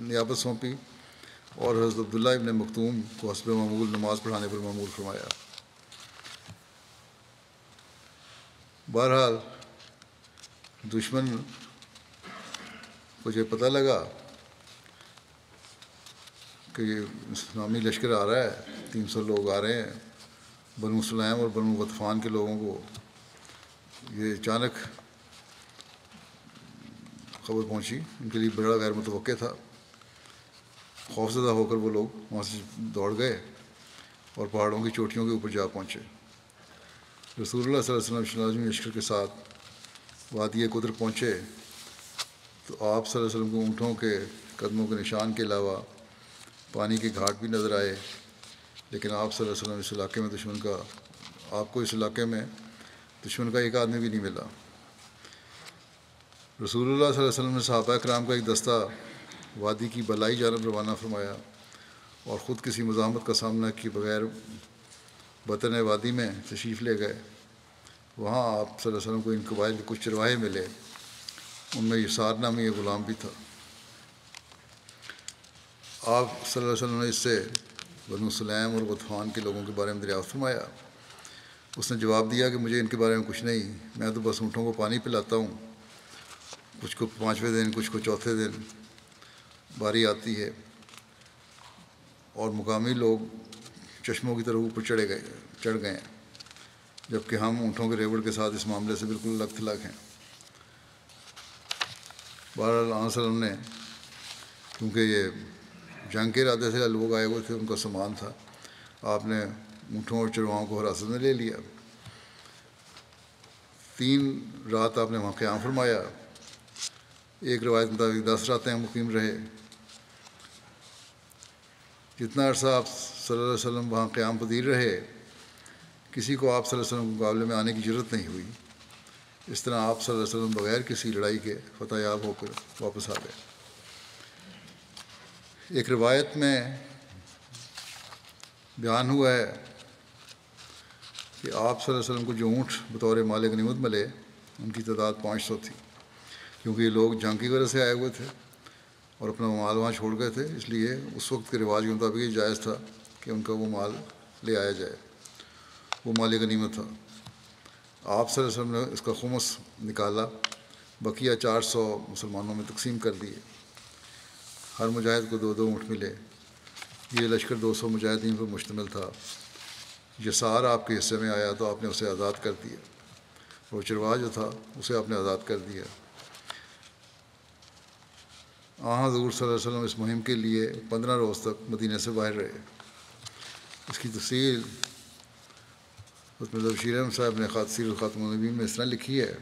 نیابت سونپی، اور حضرت عبداللہ ابن مکتوم کو حسب معمول نماز پڑھانے پر معمول فرمایا۔ بہرحال دشمن کو یہ پتہ لگا کہ یہ اسلامی لشکر آ رہا ہے، 300 لوگ آ رہے ہیں، بنو سلیم اور بنو غطفان کے لوگوں کو یہ اچانک خبر پہنچی، ان کے لیے بڑا غیر متوقع تھا۔ خوفزدہ ہو کر وہ لوگ وہاں سے دوڑ گئے اور پہاڑوں کی چوٹیوں کے اوپر جا پہنچے۔ رسول اللہ صلی اللہ علیہ وسلم لازمی لشکر کے ساتھ وادی قدر پہنچے تو آپ صلی اللہ علیہ وسلم کو اونٹوں کے قدموں کے نشان کے علاوہ پانی کے گھاٹ بھی نظر آئے، لیکن آپ صلی اللہ علیہ وسلم اس علاقے میں اس علاقے میں دشمن کا ایک آدمی بھی نہیں ملا۔ رسول اللہ صلی اللہ علیہ وسلم نے صحابہ کرام کا ایک دستہ وادی کی بلائی جانب روانہ فرمایا اور خود کسی مزاحمت کا سامنا کیے بغیر بطن وادی میں تشریف لے گئے۔ وہاں آپ صلی اللہ علیہ وسلم کو ان قبائل کے کچھ چرواہے ملے، ان میں یسار نامی ایک غلام بھی تھا۔ آپ صلی اللہ علیہ وسلم نے اس سے بنو سلیم اور غطفان کے لوگوں کے بارے میں دریافت فرمایا۔ اس نے جواب دیا کہ مجھے ان کے بارے میں کچھ نہیں، میں تو بس اونٹوں کو پانی پلاتا ہوں، کچھ کو 5ویں دن کچھ کو چوتھے دن باری آتی ہے، اور مقامی لوگ چشموں کی طرف اوپر چڑھ گئے ہیں، جبکہ ہم اونٹوں کے ریوڑ کے ساتھ اس معاملے سے بالکل الگ تھلگ ہیں۔ بہرحال علیہ وسلم نے، کیونکہ یہ جنگ کے ارادے سے لوگ آئے ہوئے تھے، ان کا سامان تھا، آپ نے اونٹوں اور چرواہوں کو حراست میں لے لیا۔ 3 رات آپ نے وہاں قیام فرمایا، ایک روایت مطابق 10 راتیں مقیم رہے۔ جتنا عرصہ آپ صلی اللہ علیہ وسلم وہاں قیام پذیر رہے، کسی کو آپ صلی اللہ علیہ وسلم کے مقابلے میں آنے کی ضرورت نہیں ہوئی۔ اس طرح آپ صلی اللہ علیہ وسلم بغیر کسی لڑائی کے فتح یاب ہو کر واپس آ گئے۔ ایک روایت میں بیان ہوا ہے کہ آپ صلی اللہ علیہ وسلم کو جو اونٹ بطور مال غنیمت ملے، ان کی تعداد 500 تھی، کیونکہ یہ لوگ جنگ کی وجہ سے آئے ہوئے تھے اور اپنا مال وہاں چھوڑ گئے تھے، اس لیے اس وقت کے رواج کے مطابق یہ جائز تھا کہ ان کا وہ مال لے آیا جائے، وہ مال غنیمت تھا۔ آپ صلی اللہ علیہ وسلم نے اس کا خمس نکالا، بقیہ 400 مسلمانوں میں تقسیم کر دیے، ہر مجاہد کو 2 اونٹ ملے۔ یہ لشکر 200 مجاہدین پر مشتمل تھا۔ یسار آپ کے حصے میں آیا تو آپ نے اسے آزاد کر دیا، اور چرواہ جو تھا اسے آپ نے آزاد کر دیا۔ حضور صلی اللہ علیہ وسلم اس مہم کے لیے 15 روز تک مدینہ سے باہر رہے۔ اس کی تفصیل حضرت بشیر احمد صاحب نے سیرت خاتم النبیین میں اس طرح لکھی ہے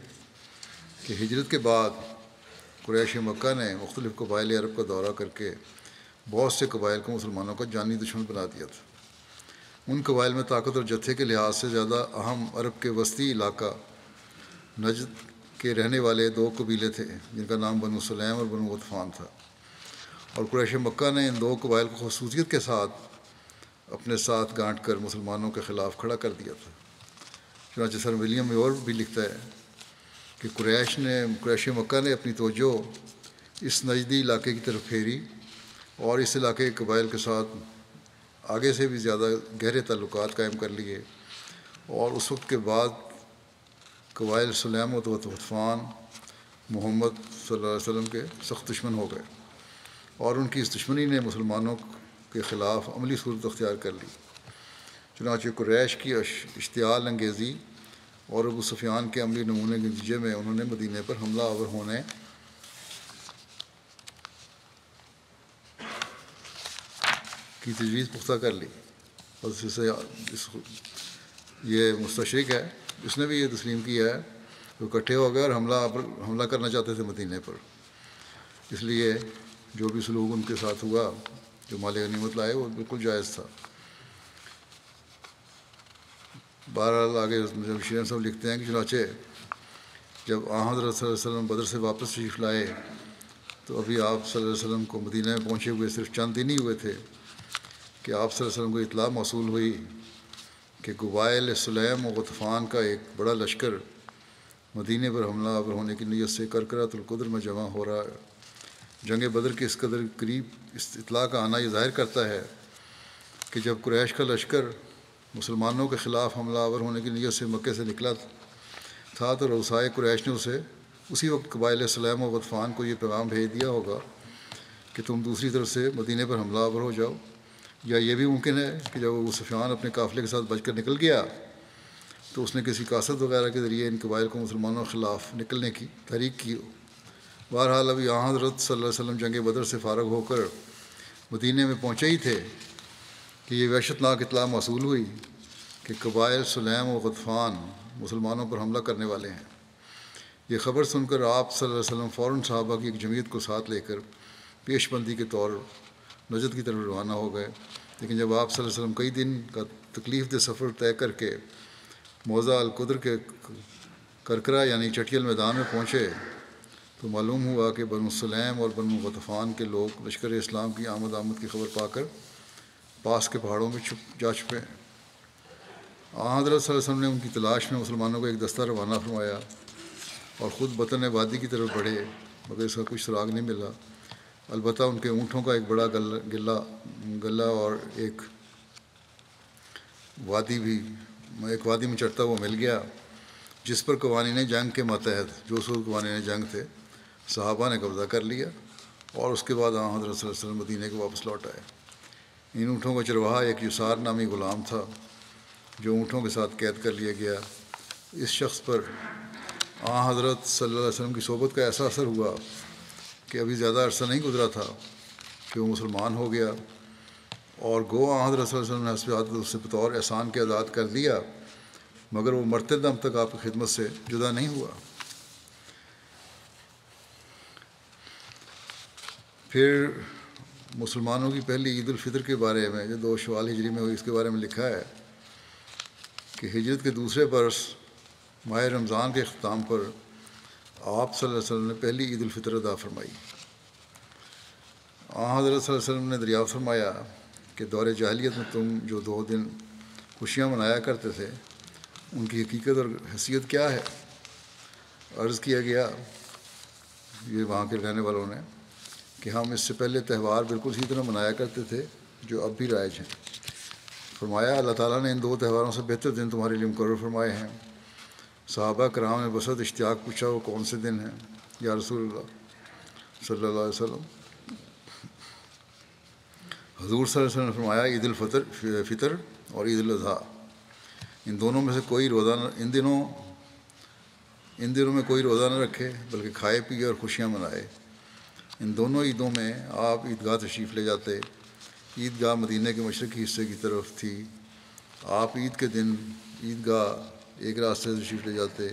کہ ہجرت کے بعد قریش مکہ نے مختلف قبائل عرب کا دورہ کر کے بہت سے قبائل کو مسلمانوں کا جانی دشمن بنا دیا تھا۔ ان قبائل میں طاقت اور جتھے کے لحاظ سے زیادہ اہم عرب کے وسطی علاقہ نجد کے رہنے والے 2 قبیلے تھے، جن کا نام بنو سلیم اور بنو غطفان تھا، اور قریش مکہ نے ان 2 قبائل کو خصوصیت کے ساتھ اپنے ساتھ گانٹ کر مسلمانوں کے خلاف کھڑا کر دیا تھا۔ چنانچہ سر ولیم میور بھی لکھتا ہے کہ قریش مکہ نے اپنی توجہ اس نجدی علاقے کی طرف پھیری اور اس علاقے کے قبائل کے ساتھ آگے سے بھی زیادہ گہرے تعلقات قائم کر لیے، اور اس وقت کے بعد قبائل سلیم و غطفان محمد صلی اللہ علیہ وسلم کے سخت دشمن ہو گئے، اور ان کی اس دشمنی نے مسلمانوں کے خلاف عملی صورت اختیار کر لی۔ چنانچہ قریش کی اشتعال انگیزی اور ابو سفیان کے عملی نمونے کے نتیجے میں انہوں نے مدینہ پر حملہ آور ہونے کی تجویز پختہ کر لی، اور یہ مستشرق ہے، اس نے بھی یہ تسلیم کیا ہے کہ وہ اکٹھے ہو گئے اور حملہ کرنا چاہتے تھے مدینہ پر، اس لیے جو بھی سلوک ان کے ساتھ ہوا، جو مال غنیمت لائے، وہ بالکل جائز تھا۔ بہرحال آگے بشیر صاحب لکھتے ہیں کہ چنانچہ جب حضرت صلی اللہ علیہ وسلم بدر سے واپس تشریف لائے تو ابھی آپ صلی اللہ علیہ وسلم کو مدینہ میں پہنچے ہوئے صرف چند دن ہی ہوئے تھے کہ آپ صلی اللہ علیہ وسلم کو اطلاع موصول ہوئی کہ قبائل سلیم و غطفان کا ایک بڑا لشکر مدینہ پر حملہ آور ہونے کی نیت سے کرکرۃ القدر میں جمع ہو رہا ہے۔ جنگ بدر کے اس قدر قریب اس اطلاع کا آنا یہ ظاہر کرتا ہے کہ جب قریش کا لشکر مسلمانوں کے خلاف حملہ آور ہونے کی نیت سے مکے سے نکلا تھا تو رؤسائے قریش نے اسی وقت قبائل سلیم و غطفان کو یہ پیغام بھیج دیا ہوگا کہ تم دوسری طرف سے مدینہ پر حملہ آور ہو جاؤ، یا یہ بھی ممکن ہے کہ جب ابو سفیان اپنے قافلے کے ساتھ بچ کر نکل گیا تو اس نے کسی قاصد وغیرہ کے ذریعے ان قبائل کو مسلمانوں کے خلاف نکلنے کی تحریک کی ہو۔ بہرحال ابھی حضرت صلی اللہ علیہ وسلم جنگ بدر سے فارغ ہو کر مدینہ میں پہنچے ہی تھے کہ یہ وحشتناک اطلاع موصول ہوئی کہ قبائل سلیم و غطفان مسلمانوں پر حملہ کرنے والے ہیں۔ یہ خبر سن کر آپ صلی اللہ علیہ وسلم فوراً صحابہ کی ایک جمعیت کو ساتھ لے کر پیش بندی کے طور نجد کی طرف روانہ ہو گئے، لیکن جب آپ صلی اللہ علیہ وسلم کئی دن کا تکلیف دہ سفر طے کر کے موضع القدر کے کرکرا یعنی چٹیل میدان میں پہنچے تو معلوم ہوا کہ بنو سلیم اور بنو غطفان کے لوگ لشکر اسلام کی آمد کی خبر پا کر پاس کے پہاڑوں میں جا چھپے۔ حضرت صلی اللہ علیہ وسلم نے ان کی تلاش میں مسلمانوں کو ایک دستہ روانہ فرمایا اور خود بطن وادی کی طرف بڑھے، مگر اس کا کچھ سراغ نہیں ملا۔ البتہ ان کے اونٹوں کا ایک بڑا گلہ اور ایک وادی میں چڑھتا وہ مل گیا، جس پر قوانین جنگ کے ماتحت جو سود قوانین جنگ تھے صحابہ نے قبضہ کر لیا، اور اس کے بعد حضرت صلی اللہ علیہ وسلم مدینے کو واپس لوٹ آئے۔ ان اونٹوں کا چرواہا ایک یسار نامی غلام تھا جو اونٹوں کے ساتھ قید کر لیا گیا۔ اس شخص پر حضرت صلی اللہ علیہ وسلم کی صحبت کا ایسا اثر ہوا کہ ابھی زیادہ عرصہ نہیں گزرا تھا کہ وہ مسلمان ہو گیا، اور گو حضرت صلی اللہ علیہ وسلم نے حسب عادت اسے بطور احسان کے آزاد کر دیا، مگر وہ مرتے دم تک آپ کی خدمت سے جدا نہیں ہوا۔ پھر مسلمانوں کی پہلی عید الفطر کے بارے میں جو 2 شوال ہجری میں ہوئی، اس کے بارے میں لکھا ہے کہ ہجرت کے دوسرے برس ماہ رمضان کے اختتام پر آپ صلی اللہ علیہ وسلم نے پہلی عید الفطر ادا فرمائی۔ حضرت صلی اللہ علیہ وسلم نے دریافت فرمایا کہ دور جاہلیت میں تم جو 2 دن خوشیاں منایا کرتے تھے ان کی حقیقت اور حیثیت کیا ہے؟ عرض کیا گیا یہ وہاں کے رہنے والوں نے کہ ہم اس سے پہلے تہوار بالکل اسی طرح منایا کرتے تھے جو اب بھی رائج ہیں۔ فرمایا اللہ تعالیٰ نے ان 2 تہواروں سے بہتر دن تمہارے لیے مقرر فرمائے ہیں۔ صحابہ کرام نے بسط اشتیاق پوچھا وہ کون سے دن ہیں یا رسول اللہ صلی اللہ علیہ وسلم؟ حضور صلی اللہ علیہ وسلم نے فرمایا عید الفطر اور عید الاضحیٰ، ان دونوں میں سے کوئی روزہ ان دنوں میں کوئی روزہ نہ رکھے بلکہ کھائے پیے اور خوشیاں منائے۔ ان دونوں عیدوں میں آپ عیدگاہ تشریف لے جاتے۔ عیدگاہ مدینہ کے مشرقی حصے کی طرف تھی۔ آپ عید کے دن عیدگاہ ایک راستے سے تشریف لے جاتے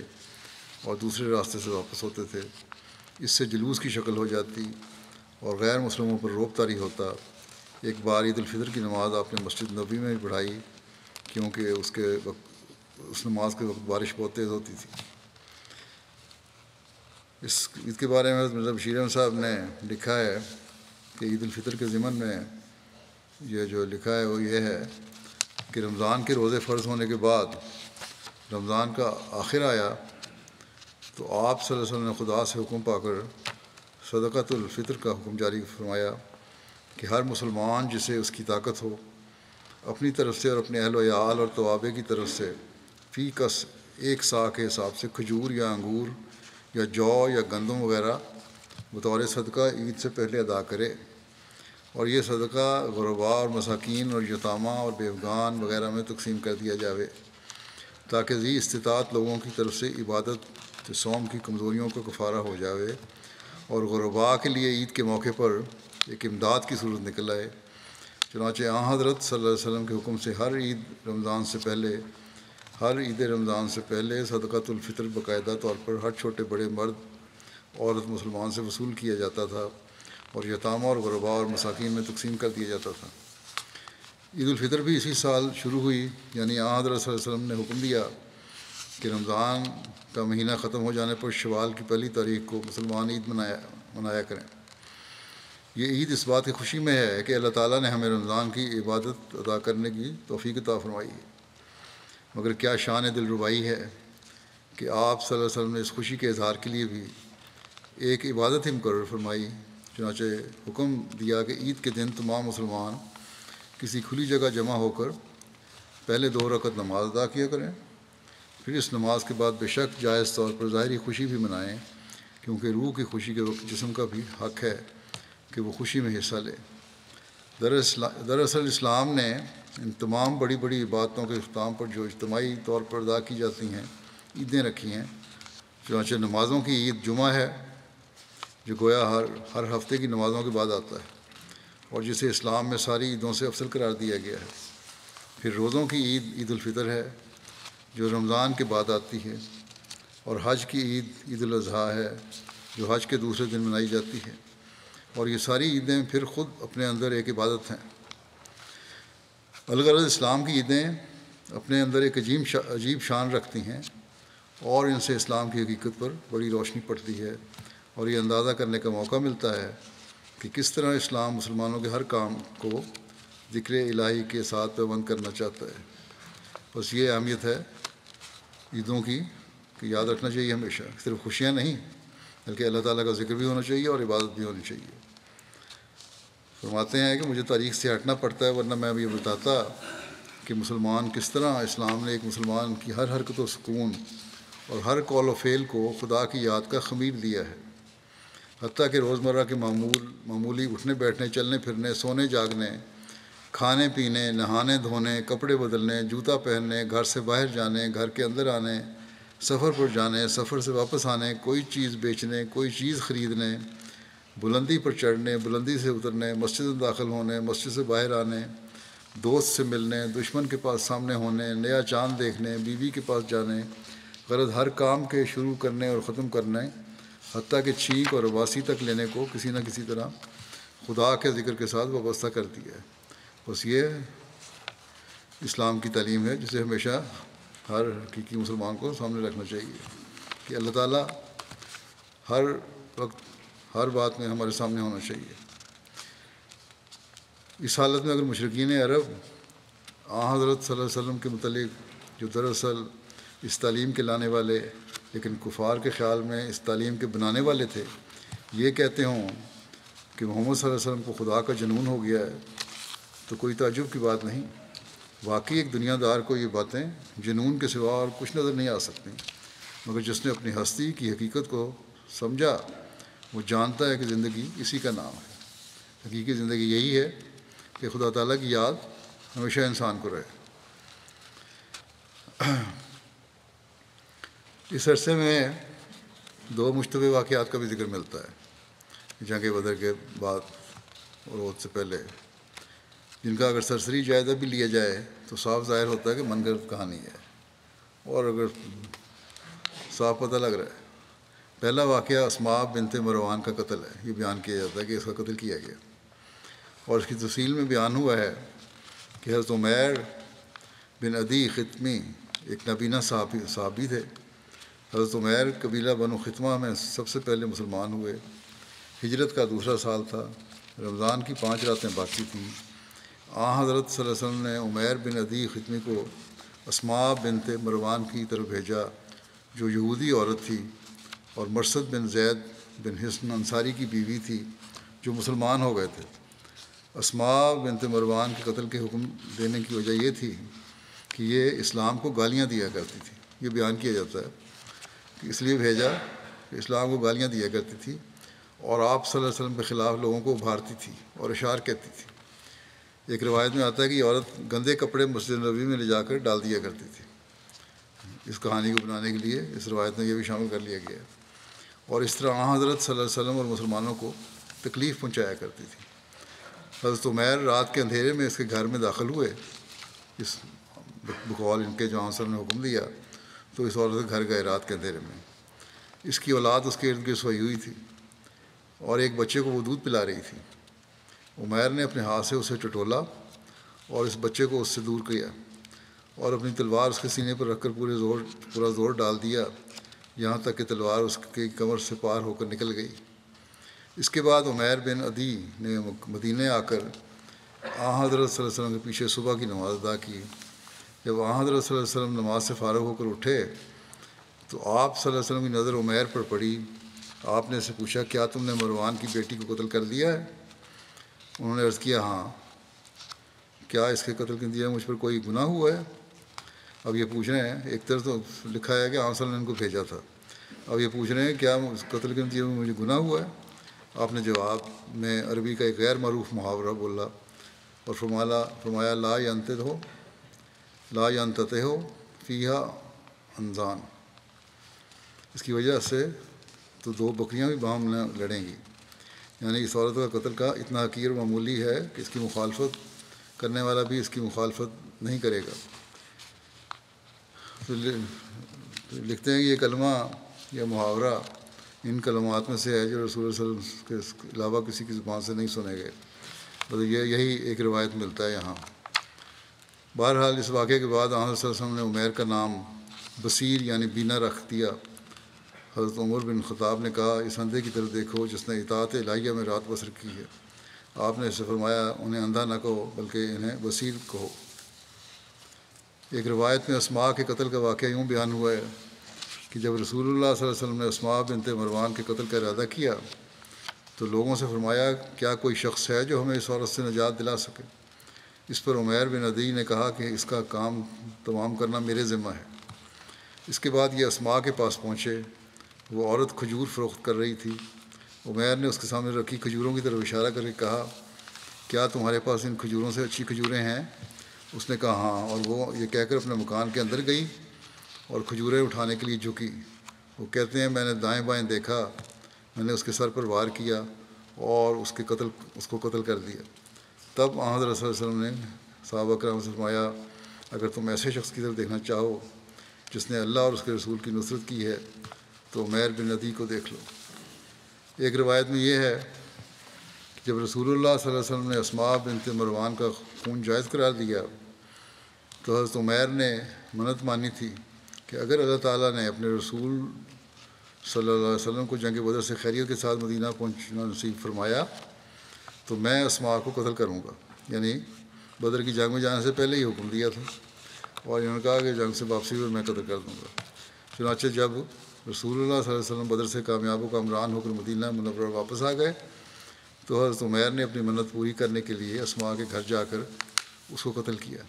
اور دوسرے راستے سے واپس ہوتے تھے۔ اس سے جلوس کی شکل ہو جاتی اور غیر مسلموں پر رعب طاری ہوتا۔ ایک بار عید الفطر کی نماز آپ نے مسجد نبوی میں پڑھائی کیونکہ اس نماز کے وقت بارش بہت تیز ہوتی تھی۔ اس عید کے بارے میں مرزا بشیر احمد صاحب نے لکھا ہے کہ عید الفطر کے ضمن میں یہ جو لکھا ہے وہ یہ ہے کہ رمضان کے روزے فرض ہونے کے بعد رمضان کا آخر آیا تو آپ صلی اللہ علیہ وسلم نے خدا سے حکم پا کر صدقۃ الفطر کا حکم جاری فرمایا کہ ہر مسلمان جسے اس کی طاقت ہو اپنی طرف سے اور اپنے اہل و عیال اور توابع کی طرف سے فی کس 1 سا کے حساب سے کھجور یا انگور یا جو یا گندم وغیرہ بطور صدقہ عید سے پہلے ادا کرے، اور یہ صدقہ غرباء اور مساکین اور یتامہ اور بیوگان وغیرہ میں تقسیم کر دیا جاوے تاکہ ذی استطاعت لوگوں کی طرف سے عبادت صوم کی کمزوریوں کا کفارہ ہو جاوے، اور غرباء کے لیے عید کے موقع پر ایک امداد کی صورت نکل آئے۔ چنانچہ حضرت صلی اللہ علیہ وسلم کے حکم سے ہر عید رمضان سے پہلے صدقۃ الفطر باقاعدہ طور پر ہر چھوٹے بڑے مرد عورت مسلمان سے وصول کیا جاتا تھا اور یتامہ اور غرباء اور مساکین میں تقسیم کر دیا جاتا تھا۔ عید الفطر بھی اسی سال شروع ہوئی، یعنی حضرت صلی اللہ علیہ وسلم نے حکم دیا کہ رمضان کا مہینہ ختم ہو جانے پر شوال کی پہلی تاریخ کو مسلمان عید منایا کریں۔ یہ عید اس بات کی خوشی میں ہے کہ اللہ تعالیٰ نے ہمیں رمضان کی عبادت ادا کرنے کی توفیق عطا فرمائی ہے، مگر کیا شان دلربائی ہے کہ آپ صلی اللہ علیہ وسلم نے اس خوشی کے اظہار کے لیے بھی ایک عبادت ہی مقرر فرمائی۔ چنانچہ حکم دیا کہ عید کے دن تمام مسلمان کسی کھلی جگہ جمع ہو کر پہلے 2 رکعت نماز ادا کیا کریں، پھر اس نماز کے بعد بے شک جائز طور پر ظاہری خوشی بھی منائیں، کیونکہ روح کی خوشی کے وقت جسم کا بھی حق ہے کہ وہ خوشی میں حصہ لے۔ دراصل اسلام نے ان تمام بڑی بڑی عبادتوں کے اختتام پر جو اجتماعی طور پر ادا کی جاتی ہیں عیدیں رکھی ہیں۔ چنانچہ نمازوں کی عید جمعہ ہے جو گویا ہر ہفتے کی نمازوں کے بعد آتا ہے اور جسے اسلام میں ساری عیدوں سے افضل قرار دیا گیا ہے۔ پھر روزوں کی عید عید الفطر ہے جو رمضان کے بعد آتی ہے، اور حج کی عید عید الاضحیٰ ہے جو حج کے دوسرے دن منائی جاتی ہے، اور یہ ساری عیدیں پھر خود اپنے اندر ایک عبادت ہیں۔ الغرض اسلام کی عیدیں اپنے اندر ایک عجیب شان رکھتی ہیں اور ان سے اسلام کی حقیقت پر بڑی روشنی پڑتی ہے اور یہ اندازہ کرنے کا موقع ملتا ہے کہ کس طرح اسلام مسلمانوں کے ہر کام کو ذکر الہی کے ساتھ پیوند کرنا چاہتا ہے۔ بس یہ اہمیت ہے عیدوں کی کہ یاد رکھنا چاہیے ہمیشہ، صرف خوشیاں نہیں بلکہ اللہ تعالیٰ کا ذکر بھی ہونا چاہیے اور عبادت بھی ہونی چاہیے۔ فرماتے ہیں کہ مجھے تاریخ سے ہٹنا پڑتا ہے، ورنہ میں ابھی یہ بتاتا کہ مسلمان کس طرح اسلام نے ایک مسلمان کی ہر حرکت و سکون اور ہر قول و فعل کو خدا کی یاد کا خمیر دیا ہے، حتیٰ کہ روزمرہ کے معمولی اٹھنے بیٹھنے، چلنے پھرنے، سونے جاگنے، کھانے پینے، نہانے دھونے، کپڑے بدلنے، جوتا پہننے، گھر سے باہر جانے، گھر کے اندر آنے، سفر پر جانے، سفر سے واپس آنے، کوئی چیز بیچنے، کوئی چیز خریدنے، بلندی پر چڑھنے، بلندی سے اترنے، مسجد میں داخل ہونے، مسجد سے باہر آنے، دوست سے ملنے، دشمن کے پاس سامنے ہونے، نیا چاند دیکھنے، بیوی کے پاس جانے، غرض ہر کام کے شروع کرنے اور ختم کرنے، حتیٰ کہ چھینک اور عباسی تک لینے کو کسی نہ کسی طرح خدا کے ذکر کے ساتھ وابستہ کر دیا ہے۔ بس یہ اسلام کی تعلیم ہے جسے ہمیشہ ہر حقیقی مسلمان کو سامنے رکھنا چاہیے کہ اللہ تعالیٰ ہر وقت ہر بات میں ہمارے سامنے ہونا چاہیے۔ اس حالت میں اگر مشرکین عرب حضرت صلی اللہ علیہ وسلم کے متعلق، جو دراصل اس تعلیم کے لانے والے لیکن کفار کے خیال میں اس تعلیم کے بنانے والے تھے، یہ کہتے ہوں کہ محمد صلی اللہ علیہ وسلم کو خدا کا جنون ہو گیا ہے، تو کوئی تعجب کی بات نہیں۔ واقعی ایک دنیا دار کو یہ باتیں جنون کے سوا اور کچھ نظر نہیں آ سکتی، مگر جس نے اپنی ہستی کی حقیقت کو سمجھا وہ جانتا ہے کہ زندگی اسی کا نام ہے۔ حقیقی زندگی یہی ہے کہ خدا تعالیٰ کی یاد ہمیشہ انسان کو رہے۔ اس عرصے میں دو مشتبہ واقعات کا بھی ذکر ملتا ہے جنگ بدر کے بعد اور احد سے پہلے، جن کا اگر سرسری جائزہ بھی لیا جائے تو صاف ظاہر ہوتا ہے کہ من گھڑت کہانی ہے، اور اگر صاف پتہ لگ رہا ہے۔ پہلا واقعہ اسماء بنت مروان کا قتل ہے۔ یہ بیان کیا جاتا ہے کہ اس کا قتل کیا گیا، اور اس کی تفصیل میں بیان ہوا ہے کہ حضرت عمیر بن عدی ختمی ایک نابینا صحابی تھے۔ حضرت عمیر قبیلہ بنو ختمہ میں سب سے پہلے مسلمان ہوئے۔ ہجرت کا دوسرا سال تھا، رمضان کی 5 راتیں باقی تھیں۔ حضرت صلی اللہ علیہ وسلم نے عمیر بن عدی ختمی کو اسماء بنت مروان کی طرف بھیجا، جو یہودی عورت تھی اور مرثد بن زید بن حصن انصاری کی بیوی تھی، جو مسلمان ہو گئے تھے۔ اسماء بنت مروان کے قتل کے حکم دینے کی وجہ یہ تھی کہ یہ اسلام کو گالیاں دیا کرتی تھی۔ یہ بیان کیا جاتا ہے کہ اس لیے بھیجا کہ اسلام کو گالیاں دیا کرتی تھی اور آپ صلی اللہ علیہ وسلم کے خلاف لوگوں کو ابھارتی تھی اور اشعار کہتی تھی۔ ایک روایت میں آتا ہے کہ یہ عورت گندے کپڑے مسجد نبوی میں لے جا کر ڈال دیا کرتی تھی۔ اس کہانی کو بنانے کے لیے اس روایت میں یہ بھی شامل کر لیا گیا ہے، اور اس طرح حضرت صلی اللہ علیہ وسلم اور مسلمانوں کو تکلیف پہنچایا کرتی تھی۔ حضرت عمیر رات کے اندھیرے میں اس کے گھر میں داخل ہوئے، اس بقول ان کے جو آنسر نے حکم دیا، تو اس عورت کے گھر گئے رات کے اندھیرے میں۔ اس کی اولاد اس کے ارد گرد سوئی ہوئی تھی اور ایک بچے کو وہ دودھ پلا رہی تھی۔ عمیر نے اپنے ہاتھ سے اسے ٹٹولا اور اس بچے کو اس سے دور کیا اور اپنی تلوار اس کے سینے پر رکھ کر پورا زور ڈال دیا، یہاں تک کہ تلوار اس کی کمر سے پار ہو کر نکل گئی۔ اس کے بعد عمیر بن عدی نے مدینے آ کر حضرت صلی اللہ علیہ وسلم کے پیچھے صبح کی نماز ادا کی۔ جب حضرت صلی اللہ علیہ وسلم نماز سے فارغ ہو کر اٹھے تو آپ صلی اللہ علیہ وسلم کی نظر عمیر پر پڑی۔ آپ نے اسے پوچھا، کیا تم نے مروان کی بیٹی کو قتل کر دیا ہے؟ انہوں نے عرض کیا، ہاں۔ کیا اس کے قتل کے نتیجے میں مجھ پر کوئی گناہ ہوا ہے؟ اب یہ پوچھ رہے ہیں، ایک طرف تو لکھا ہے کہ آپ صلی اللہ علیہ وسلم نے ان کو بھیجا تھا، اب یہ پوچھ رہے ہیں کیا اس قتل کے نتیجے میں مجھے گناہ ہوا ہے؟ آپ نے جواب میں عربی کا ایک غیر معروف محاورہ بولا اور فرمایا لا ینتطع فیہا انزان۔ اس کی وجہ سے تو 2 بکریاں بھی باہم نہ لڑیں گی، یعنی اس عورت کا قتل کا اتنا حقیر و معمولی ہے کہ اس کی مخالفت کرنے والا بھی اس کی مخالفت نہیں کرے گا۔ تو لکھتے ہیں کہ یہ کلمہ یا محاورہ ان کلمات میں سے ہے جو رسول اللہ صلی اللہ علیہ وسلم کے علاوہ کسی کی زبان سے نہیں سنے گئے۔ تو یہی ایک روایت ملتا ہے یہاں۔ بہرحال اس واقعے کے بعد حضرت صلی اللہ علیہ وسلم نے عمیر کا نام بصیر یعنی بینا رکھ دیا، حضرت عمر بن خطاب نے کہا اس اندھے کی طرف دیکھو جس نے اطاعت الہیہ میں رات بسر کی ہے۔ آپ نے اسے فرمایا انہیں اندھا نہ کہو بلکہ انہیں بصیر کہو۔ ایک روایت میں اسماء کے قتل کا واقعہ یوں بیان ہوا ہے کہ جب رسول اللہ صلی اللہ علیہ وسلم نے اسماء بنت مروان کے قتل کا ارادہ کیا تو لوگوں سے فرمایا کیا کوئی شخص ہے جو ہمیں اس عورت سے نجات دلا سکے؟ اس پر عمیر بن عدی نے کہا کہ اس کا کام تمام کرنا میرے ذمہ ہے۔ اس کے بعد یہ اسماء کے پاس پہنچے۔ وہ عورت کھجور فروخت کر رہی تھی۔ عمیر نے اس کے سامنے رکھی کھجوروں کی طرف اشارہ کر کے کہا کیا تمہارے پاس ان کھجوروں سے اچھی کھجوریں ہیں؟ اس نے کہا ہاں، اور وہ یہ کہہ کر اپنے مکان کے اندر گئی اور کھجوریں اٹھانے کے لیے جھکی۔ وہ کہتے ہیں میں نے دائیں بائیں دیکھا، میں نے اس کے سر پر وار کیا اور اس کو قتل کر دیا۔ تب حضرت صلی اللہ علیہ وسلم نے صحابہ کرام سے فرمایا اگر تم ایسے شخص کی طرف دیکھنا چاہو جس نے اللہ اور اس کے رسول کی نصرت کی ہے تو عمیر بن عدی کو دیکھ لو۔ ایک روایت میں یہ ہے کہ جب رسول اللہ صلی اللہ علیہ وسلم نے اسماء بنت مروان کا خون جائز قرار دیا تو حضرت عمیر نے منت مانی تھی کہ اگر اللہ تعالیٰ نے اپنے رسول صلی اللہ علیہ وسلم کو جنگ بدر سے خیریت کے ساتھ مدینہ پہنچنا نصیب فرمایا تو میں اسماء کو قتل کروں گا، یعنی بدر کی جنگ میں جانے سے پہلے ہی حکم دیا تھا، اور انہوں نے کہا کہ جنگ سے واپسی پر میں قتل کر دوں گا۔ چنانچہ جب رسول اللہ صلی اللہ علیہ وسلم بدر سے کامیاب و کامران ہو کر مدینہ منورہ واپس آ گئے تو حضرت عمیر نے اپنی منت پوری کرنے کے لیے اسماء کے گھر جا کر اس کو قتل کیا۔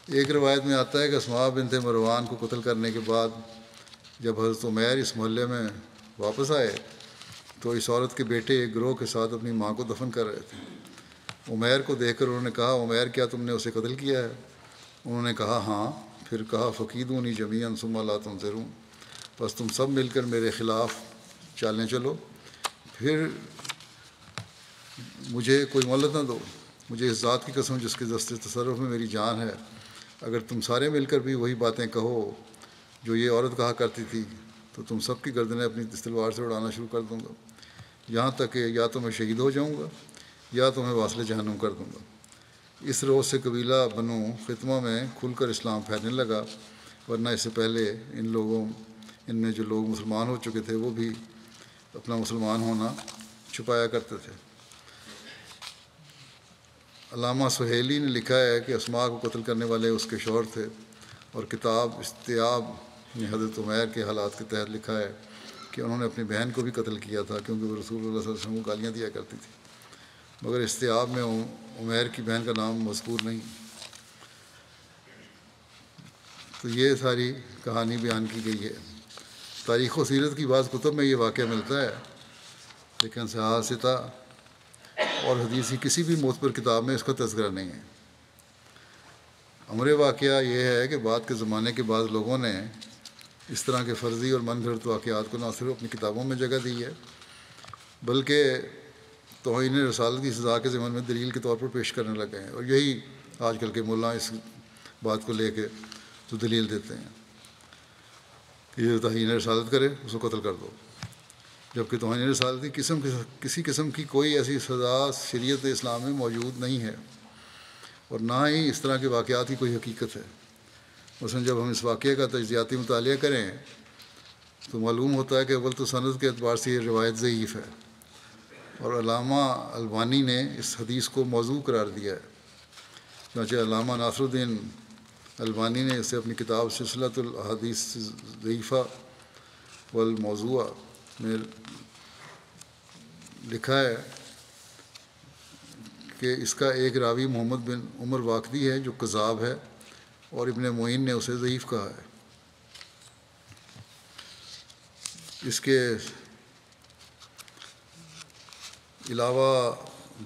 ایک روایت میں آتا ہے کہ اسماء بنت مروان کو قتل کرنے کے بعد جب حضرت عمیر اس محلے میں واپس آئے تو اس عورت کے بیٹے ایک گروہ کے ساتھ اپنی ماں کو دفن کر رہے تھے۔ عمیر کو دیکھ کر انہوں نے کہا عمیر کیا تم نے اسے قتل کیا ہے؟ انہوں نے کہا ہاں۔ پھر کہا فقیدونی جمیعا ثم لا تنظرون، بس تم سب مل کر میرے خلاف چالیں چلو، پھر مجھے کوئی مہلت نہ دو۔ مجھے اس ذات کی قسم جس کے دست تصرف میں میری جان ہے، اگر تم سارے مل کر بھی وہی باتیں کہو جو یہ عورت کہا کرتی تھی تو تم سب کی گردنیں اپنی تلوار سے اڑانا شروع کر دوں گا، یہاں تک کہ یا تو میں شہید ہو جاؤں گا یا تمہیں واصل جہنم کر دوں گا۔ اس روز سے قبیلہ بنو خطمہ میں کھل کر اسلام پھیلنے لگا، ورنہ اس سے پہلے ان میں جو لوگ مسلمان ہو چکے تھے وہ بھی اپنا مسلمان ہونا چھپایا کرتے تھے۔ علامہ سہیلی نے لکھا ہے کہ اسماء کو قتل کرنے والے اس کے شوہر تھے، اور کتاب استیاب نے حضرت عمیر کے حالات کے تحت لکھا ہے کہ انہوں نے اپنی بہن کو بھی قتل کیا تھا کیونکہ وہ رسول اللہ صلی اللہ علیہ وسلم کو گالیاں دیا کرتی تھی، مگر استیاب میں عمیر کی بہن کا نام مذکور نہیں۔ تو یہ ساری کہانی بیان کی گئی ہے۔ تاریخ و سیرت کی بعض کتب میں یہ واقعہ ملتا ہے، لیکن صحاح اور حدیث کی کسی بھی معتبر کتاب میں اس کا تذکرہ نہیں ہے۔ امر واقعہ یہ ہے کہ بعد کے زمانے کے بعض لوگوں نے اس طرح کے فرضی اور من گھڑت واقعات کو نہ صرف اپنی کتابوں میں جگہ دی ہے بلکہ توہین رسالت کی سزا کے ضمن میں دلیل کے طور پر پیش کرنے لگے ہیں، اور یہی آج کل کے ملا اس بات کو لے کے تو دلیل دیتے ہیں کہ یہ توہین رسالت کرے اس کو قتل کر دو، جبکہ توہین رسالت کی کسی قسم کی کوئی ایسی سزا شریعت اسلام میں موجود نہیں ہے، اور نہ ہی اس طرح کے واقعات کی کوئی حقیقت ہے۔ مثلا جب ہم اس واقعے کا تجزیاتی مطالعہ کریں تو معلوم ہوتا ہے کہ اول تو سند کے اعتبار سے یہ روایت ضعیف ہے، اور علامہ البانی نے اس حدیث کو موضوع قرار دیا ہے۔ چنانچہ علامہ ناصر الدین البانی نے اسے اپنی کتاب سلسلۃ الاحادیث ضعیفہ والموضوعہ میں لکھا ہے کہ اس کا ایک راوی محمد بن عمر واقدی ہے جو کذاب ہے، اور ابن معین نے اسے ضعیف کہا ہے۔ اس کے علاوہ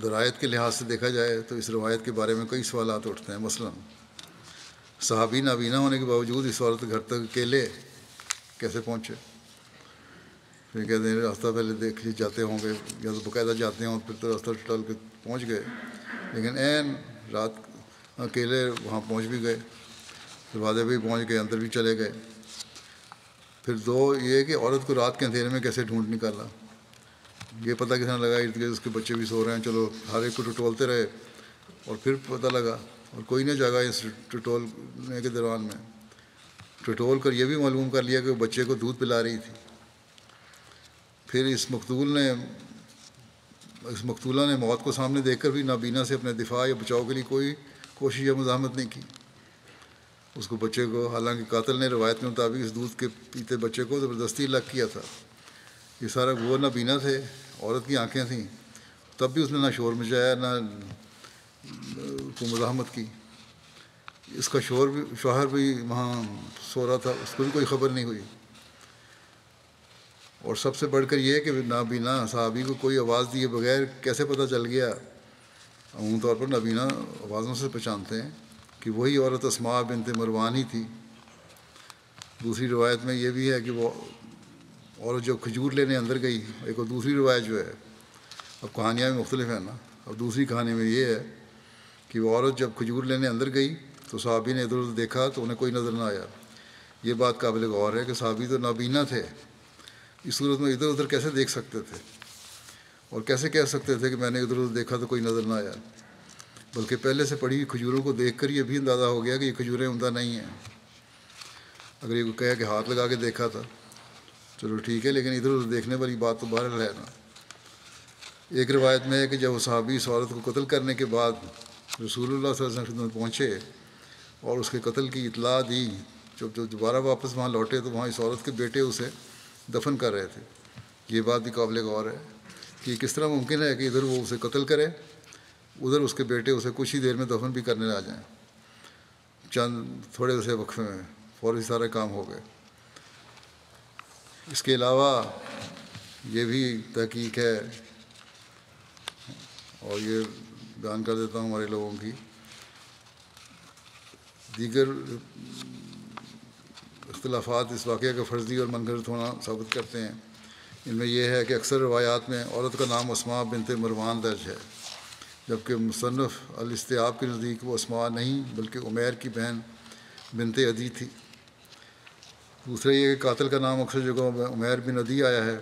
درایت کے لحاظ سے دیکھا جائے تو اس روایت کے بارے میں کئی سوالات اٹھتے ہیں۔ مثلا صحابی نابینا ہونے کے باوجود اس عورت گھر تک اکیلے کیسے پہنچے؟ پھر کہتے ہیں راستہ پہلے دیکھ لی جاتے ہوں گے یا تو باقاعدہ جاتے ہوں، پھر تو راستہ ٹال کے پہنچ گئے، لیکن عین رات اکیلے وہاں پہنچ بھی گئے، دروازے پہ بھی پہنچ گئے، اندر بھی چلے گئے۔ پھر دو یہ کہ عورت کو رات کے اندھیرے میں کیسے ڈھونڈ نکالا، یہ پتہ کس نے لگا ارد گرد اس کے بچے بھی سو رہے ہیں، چلو ہر ایک کو ٹٹولتے رہے، اور پھر پتہ لگا اور کوئی نہ جگہ اس ٹٹولنے کے دوران میں ٹٹول کر یہ بھی معلوم کر لیا کہ وہ بچے کو دودھ پلا رہی تھی۔ پھر اس مقتولہ نے موت کو سامنے دیکھ کر بھی نابینا سے اپنے دفاع یا بچاؤ کے لیے کوئی کوشش یا مزاحمت نہیں کی. اس کو بچے کو، حالانکہ قاتل نے روایت کے مطابق اس دودھ کے پیتے بچے کو زبردستی الگ کیا تھا. یہ سارا وہ نابینا تھے، عورت کی آنکھیں تھیں، تب بھی اس نے نہ شور مچایا نہ کو مزاحمت کی. اس کا شوہر بھی وہاں سو رہا تھا، اس کو بھی کوئی خبر نہیں ہوئی. اور سب سے بڑھ کر یہ کہ نابینا صحابی کو کوئی آواز دیے بغیر کیسے پتہ چل گیا. عمومی طور پر نابینا آوازوں سے پہچانتے ہیں کہ وہی عورت اسماء بنت مروان ہی تھی. دوسری روایت میں یہ بھی ہے کہ وہ عورت جب کھجور لینے اندر گئی، ایک اور دوسری روایت جو ہے، اب کہانیاں بھی مختلف ہیں نا. اب دوسری کہانی میں یہ ہے کہ وہ عورت جب کھجور لینے اندر گئی تو صحابی نے ادھر ادھر دیکھا تو انہیں کوئی نظر نہ آیا. یہ بات قابل غور ہے کہ صحابی تو نابینا تھے، اس صورت میں ادھر ادھر کیسے دیکھ سکتے تھے اور کیسے کہہ سکتے تھے کہ میں نے ادھر ادھر دیکھا تو کوئی نظر نہ آیا. بلکہ پہلے سے پڑی ہوئی کھجوروں کو دیکھ کر یہ بھی اندازہ ہو گیا کہ یہ کھجوریں عمدہ نہیں ہیں. اگر یہ کہے کہ ہاتھ لگا کے دیکھا تھا چلو ٹھیک ہے، لیکن ادھر ادھر دیکھنے والی بات تو بہرحال ہے نا. ایک روایت میں ہے کہ جب وہ صحابی اس عورت کو قتل کرنے کے بعد رسول اللہ صلی اللہ علیہ وسلم پہنچے اور اس کے قتل کی اطلاع دی، جب دوبارہ واپس وہاں لوٹے تو وہاں اس عورت کے بیٹے اسے دفن کر رہے تھے. یہ بات بھی قابل غور ہے کہ کس طرح ممکن ہے کہ ادھر وہ اسے قتل کرے، ادھر اس کے بیٹے اسے کچھ ہی دیر میں دفن بھی کرنے آ جائیں. چند تھوڑے سے وقفے میں فوری سارے کام ہو گئے. اس کے علاوہ یہ بھی تحقیق ہے اور یہ بیان کر دیتا ہوں ہمارے لوگوں کی. دیگر اختلافات اس واقعہ کا فرضی اور منگرت ہونا ثابت کرتے ہیں. ان میں یہ ہے کہ اکثر روایات میں عورت کا نام اسماء بنت مروان درج ہے، جبکہ مصنف الاستیاب کے نزدیک وہ اسماء نہیں بلکہ عمیر کی بہن بنت عدی تھی. دوسرا یہ کہ قاتل کا نام اکثر جگہوں میں عمیر بن عدی آیا ہے،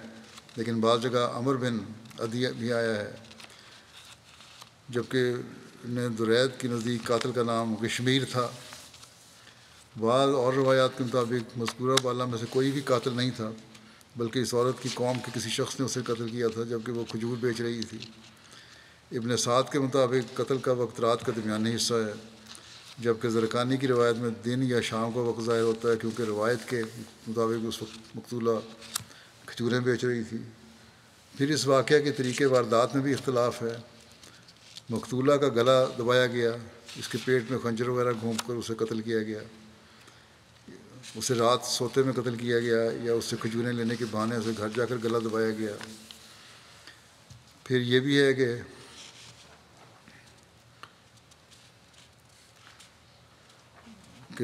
لیکن بعض جگہ عمر بن عدی بھی آیا ہے، جبکہ ابن درید کے نزدیک قاتل کا نام کشمیر تھا. بعض اور روایات کے مطابق مذکورہ بالا میں سے کوئی بھی قاتل نہیں تھا، بلکہ اس عورت کی قوم کے کسی شخص نے اسے قتل کیا تھا جبکہ وہ کھجور بیچ رہی تھی. ابن سعد کے مطابق قتل کا وقت رات کا درمیانی حصہ ہے، جبکہ زرقانی کی روایت میں دن یا شام کا وقت ظاہر ہوتا ہے، کیونکہ روایت کے مطابق اس وقت مقتولہ کھجوریں بیچ رہی تھی. پھر اس واقعہ کے طریقے واردات میں بھی اختلاف ہے. مقتولہ کا گلا دبایا گیا، اس کے پیٹ میں خنجر وغیرہ گھونپ کر اسے قتل کیا گیا، اسے رات سوتے میں قتل کیا گیا، یا اس سے کھجوریں لینے کے بہانے اسے گھر جا کر گلا دبایا گیا. پھر یہ بھی ہے کہ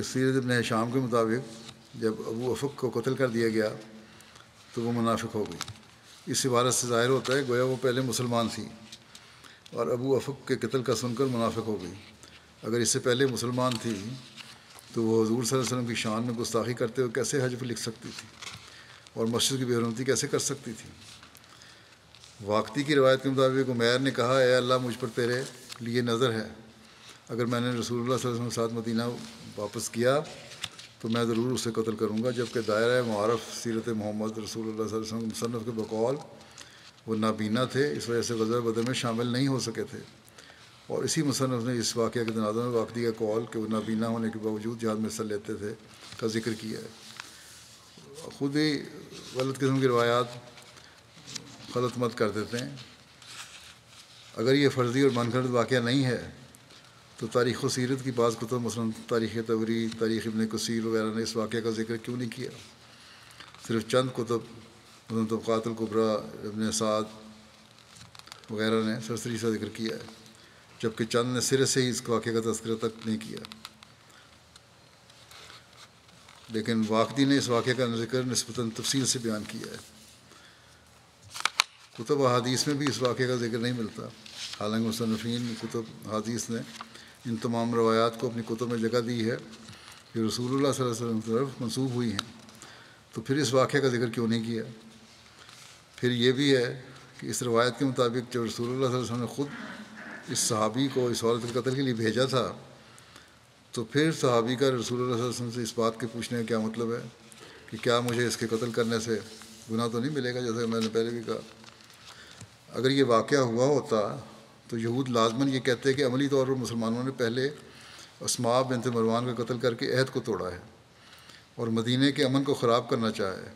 سیرت ابن ہشام کے مطابق جب ابو افق کو قتل کر دیا گیا تو وہ منافق ہو گئی. اس عبارت سے ظاہر ہوتا ہے گویا وہ پہلے مسلمان تھی اور ابو افق کے قتل کا سن کر منافق ہو گئی. اگر اس سے پہلے مسلمان تھی تو وہ حضور صلی اللہ علیہ وسلم کی شان میں گستاخی کرتے ہوئے کیسے حجب لکھ سکتی تھی اور مسجد کی بے حرمتی کیسے کر سکتی تھی. واقعی کی روایت کے مطابق عمیر نے کہا، اے اللہ مجھ پر تیرے لیے نظر ہے، اگر میں نے رسول اللہ صلی اللہ علیہ وسلم کے ساتھ مدینہ واپس کیا تو میں ضرور اسے قتل کروں گا. جبکہ دائرہ معارف سیرت محمد رسول اللہ صلی اللہ علیہ وسلم مصنف کے بقول وہ نابینا تھے، اس وجہ سے غزوہ بدر میں شامل نہیں ہو سکے تھے. اور اسی مصنف نے اس واقعہ کے تناظر میں واقعی کا قول کہ وہ نابینا ہونے کے باوجود جہاد میں حصہ لیتے تھے کا ذکر کیا ہے. خود ہی غلط قسم کی روایات غلط مت کر دیتے ہیں. اگر یہ فرضی اور منگھڑت واقعہ نہیں ہے تو تاریخ و سیرت کی بعض کتب مثلا تاریخ طبری، تاریخ ابن کثیر وغیرہ نے اس واقعہ کا ذکر کیوں نہیں کیا؟ صرف چند کتب مثلا طبقات الکبریٰ، ابن سعد وغیرہ نے سرسری سا ذکر کیا ہے، جبکہ چند نے سرے سے ہی اس واقعے کا تذکرہ تک نہیں کیا. لیکن واقعی نے اس واقعے کا ذکر نسبتاً تفصیل سے بیان کیا ہے. کتب احادیث میں بھی اس واقعے کا ذکر نہیں ملتا، حالانکہ مصنفین کتب احادیث نے ان تمام روایات کو اپنی کتب میں جگہ دی ہے جو رسول اللہ صلی اللہ علیہ وسلم کی طرف منسوب ہوئی ہیں. تو پھر اس واقعے کا ذکر کیوں نہیں کیا؟ پھر یہ بھی ہے کہ اس روایت کے مطابق جب رسول اللہ صلی اللہ علیہ وسلم نے خود اس صحابی کو اس عورت کے قتل کے لیے بھیجا تھا تو پھر صحابی کا رسول اللہ صلی اللہ علیہ وسلم سے اس بات کے پوچھنے کا کیا مطلب ہے کہ کیا مجھے اس کے قتل کرنے سے گناہ تو نہیں ملے گا، جیسے میں نے پہلے بھی کہا۔ اگر یہ واقعہ ہوا ہوتا تو یہود لازماً یہ کہتے کہ عملی طور پر مسلمانوں نے پہلے اسماء بنت مروان کا قتل کر کے عہد کو توڑا ہے اور مدینہ کے امن کو خراب کرنا چاہا ہے،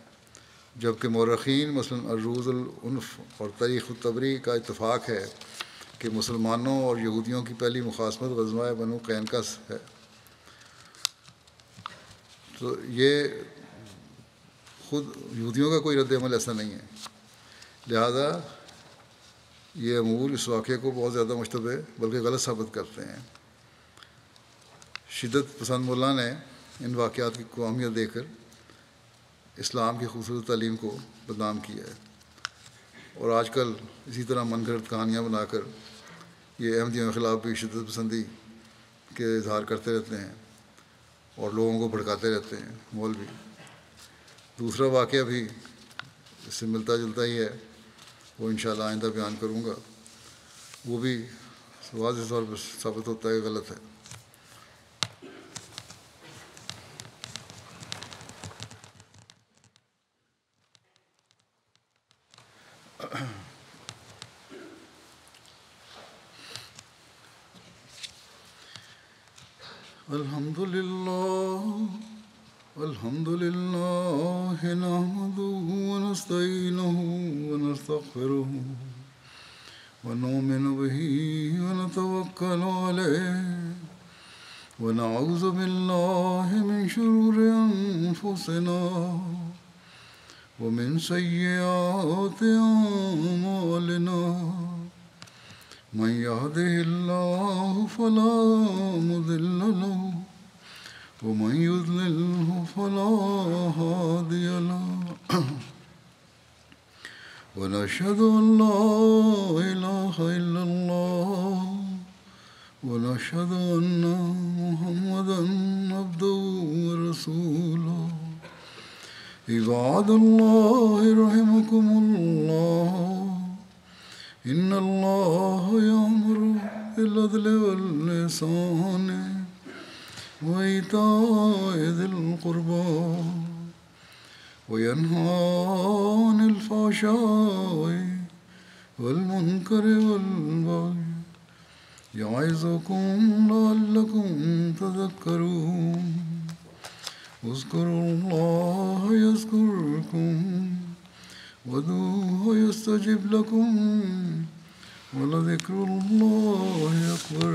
جبکہ مورخین مثلا الروز العنف اور تاریخ الطبری کا اتفاق ہے کہ مسلمانوں اور یہودیوں کی پہلی مخاصمت غزوہ بنو قینقاع ہے۔ تو یہ خود یہودیوں کا کوئی رد عمل ایسا نہیں ہے، لہذا یہ امور اس واقعے کو بہت زیادہ مشتبہ بلکہ غلط ثابت کرتے ہیں۔ شدت پسند ملا نے ان واقعات کی اہمیت دے کر اسلام کی خوبصورت تعلیم کو بدنام کیا ہے، اور آج کل اسی طرح من گھڑت کہانیاں بنا کر یہ احمدیوں کے خلاف بھی شدت پسندی کے اظہار کرتے رہتے ہیں اور لوگوں کو بھڑکاتے رہتے ہیں مولوی۔ دوسرا واقعہ بھی اس سے ملتا جلتا ہی ہے، وہ انشاءاللہ آئندہ بیان کروں گا، وہ بھی واضح طور پر ثابت ہوتا ہے کہ غلط ہے۔ الحمد لله نحمده ونستعينه ونستغفره ونؤمن به ونتوكل عليه ونعوذ بالله من شرور أنفسنا ومن سيئات أعمالنا، من يهده الله فلا مضل له ومن يضلله فلا هادي له، ونشهد أن لا إله إلا الله ونشهد أن محمدا عبده ورسوله۔ عباد الله رحمكم الله، إن الله يأمر بالعدل والإحسان وإيتاء ذي القربى وينهى عن الفحشاء والمنكر والبغي يعظكم لعلكم تذكرون۔ اذكروا الله يذكركم وادعوه يستجب لكم ولذكر الله أكبر۔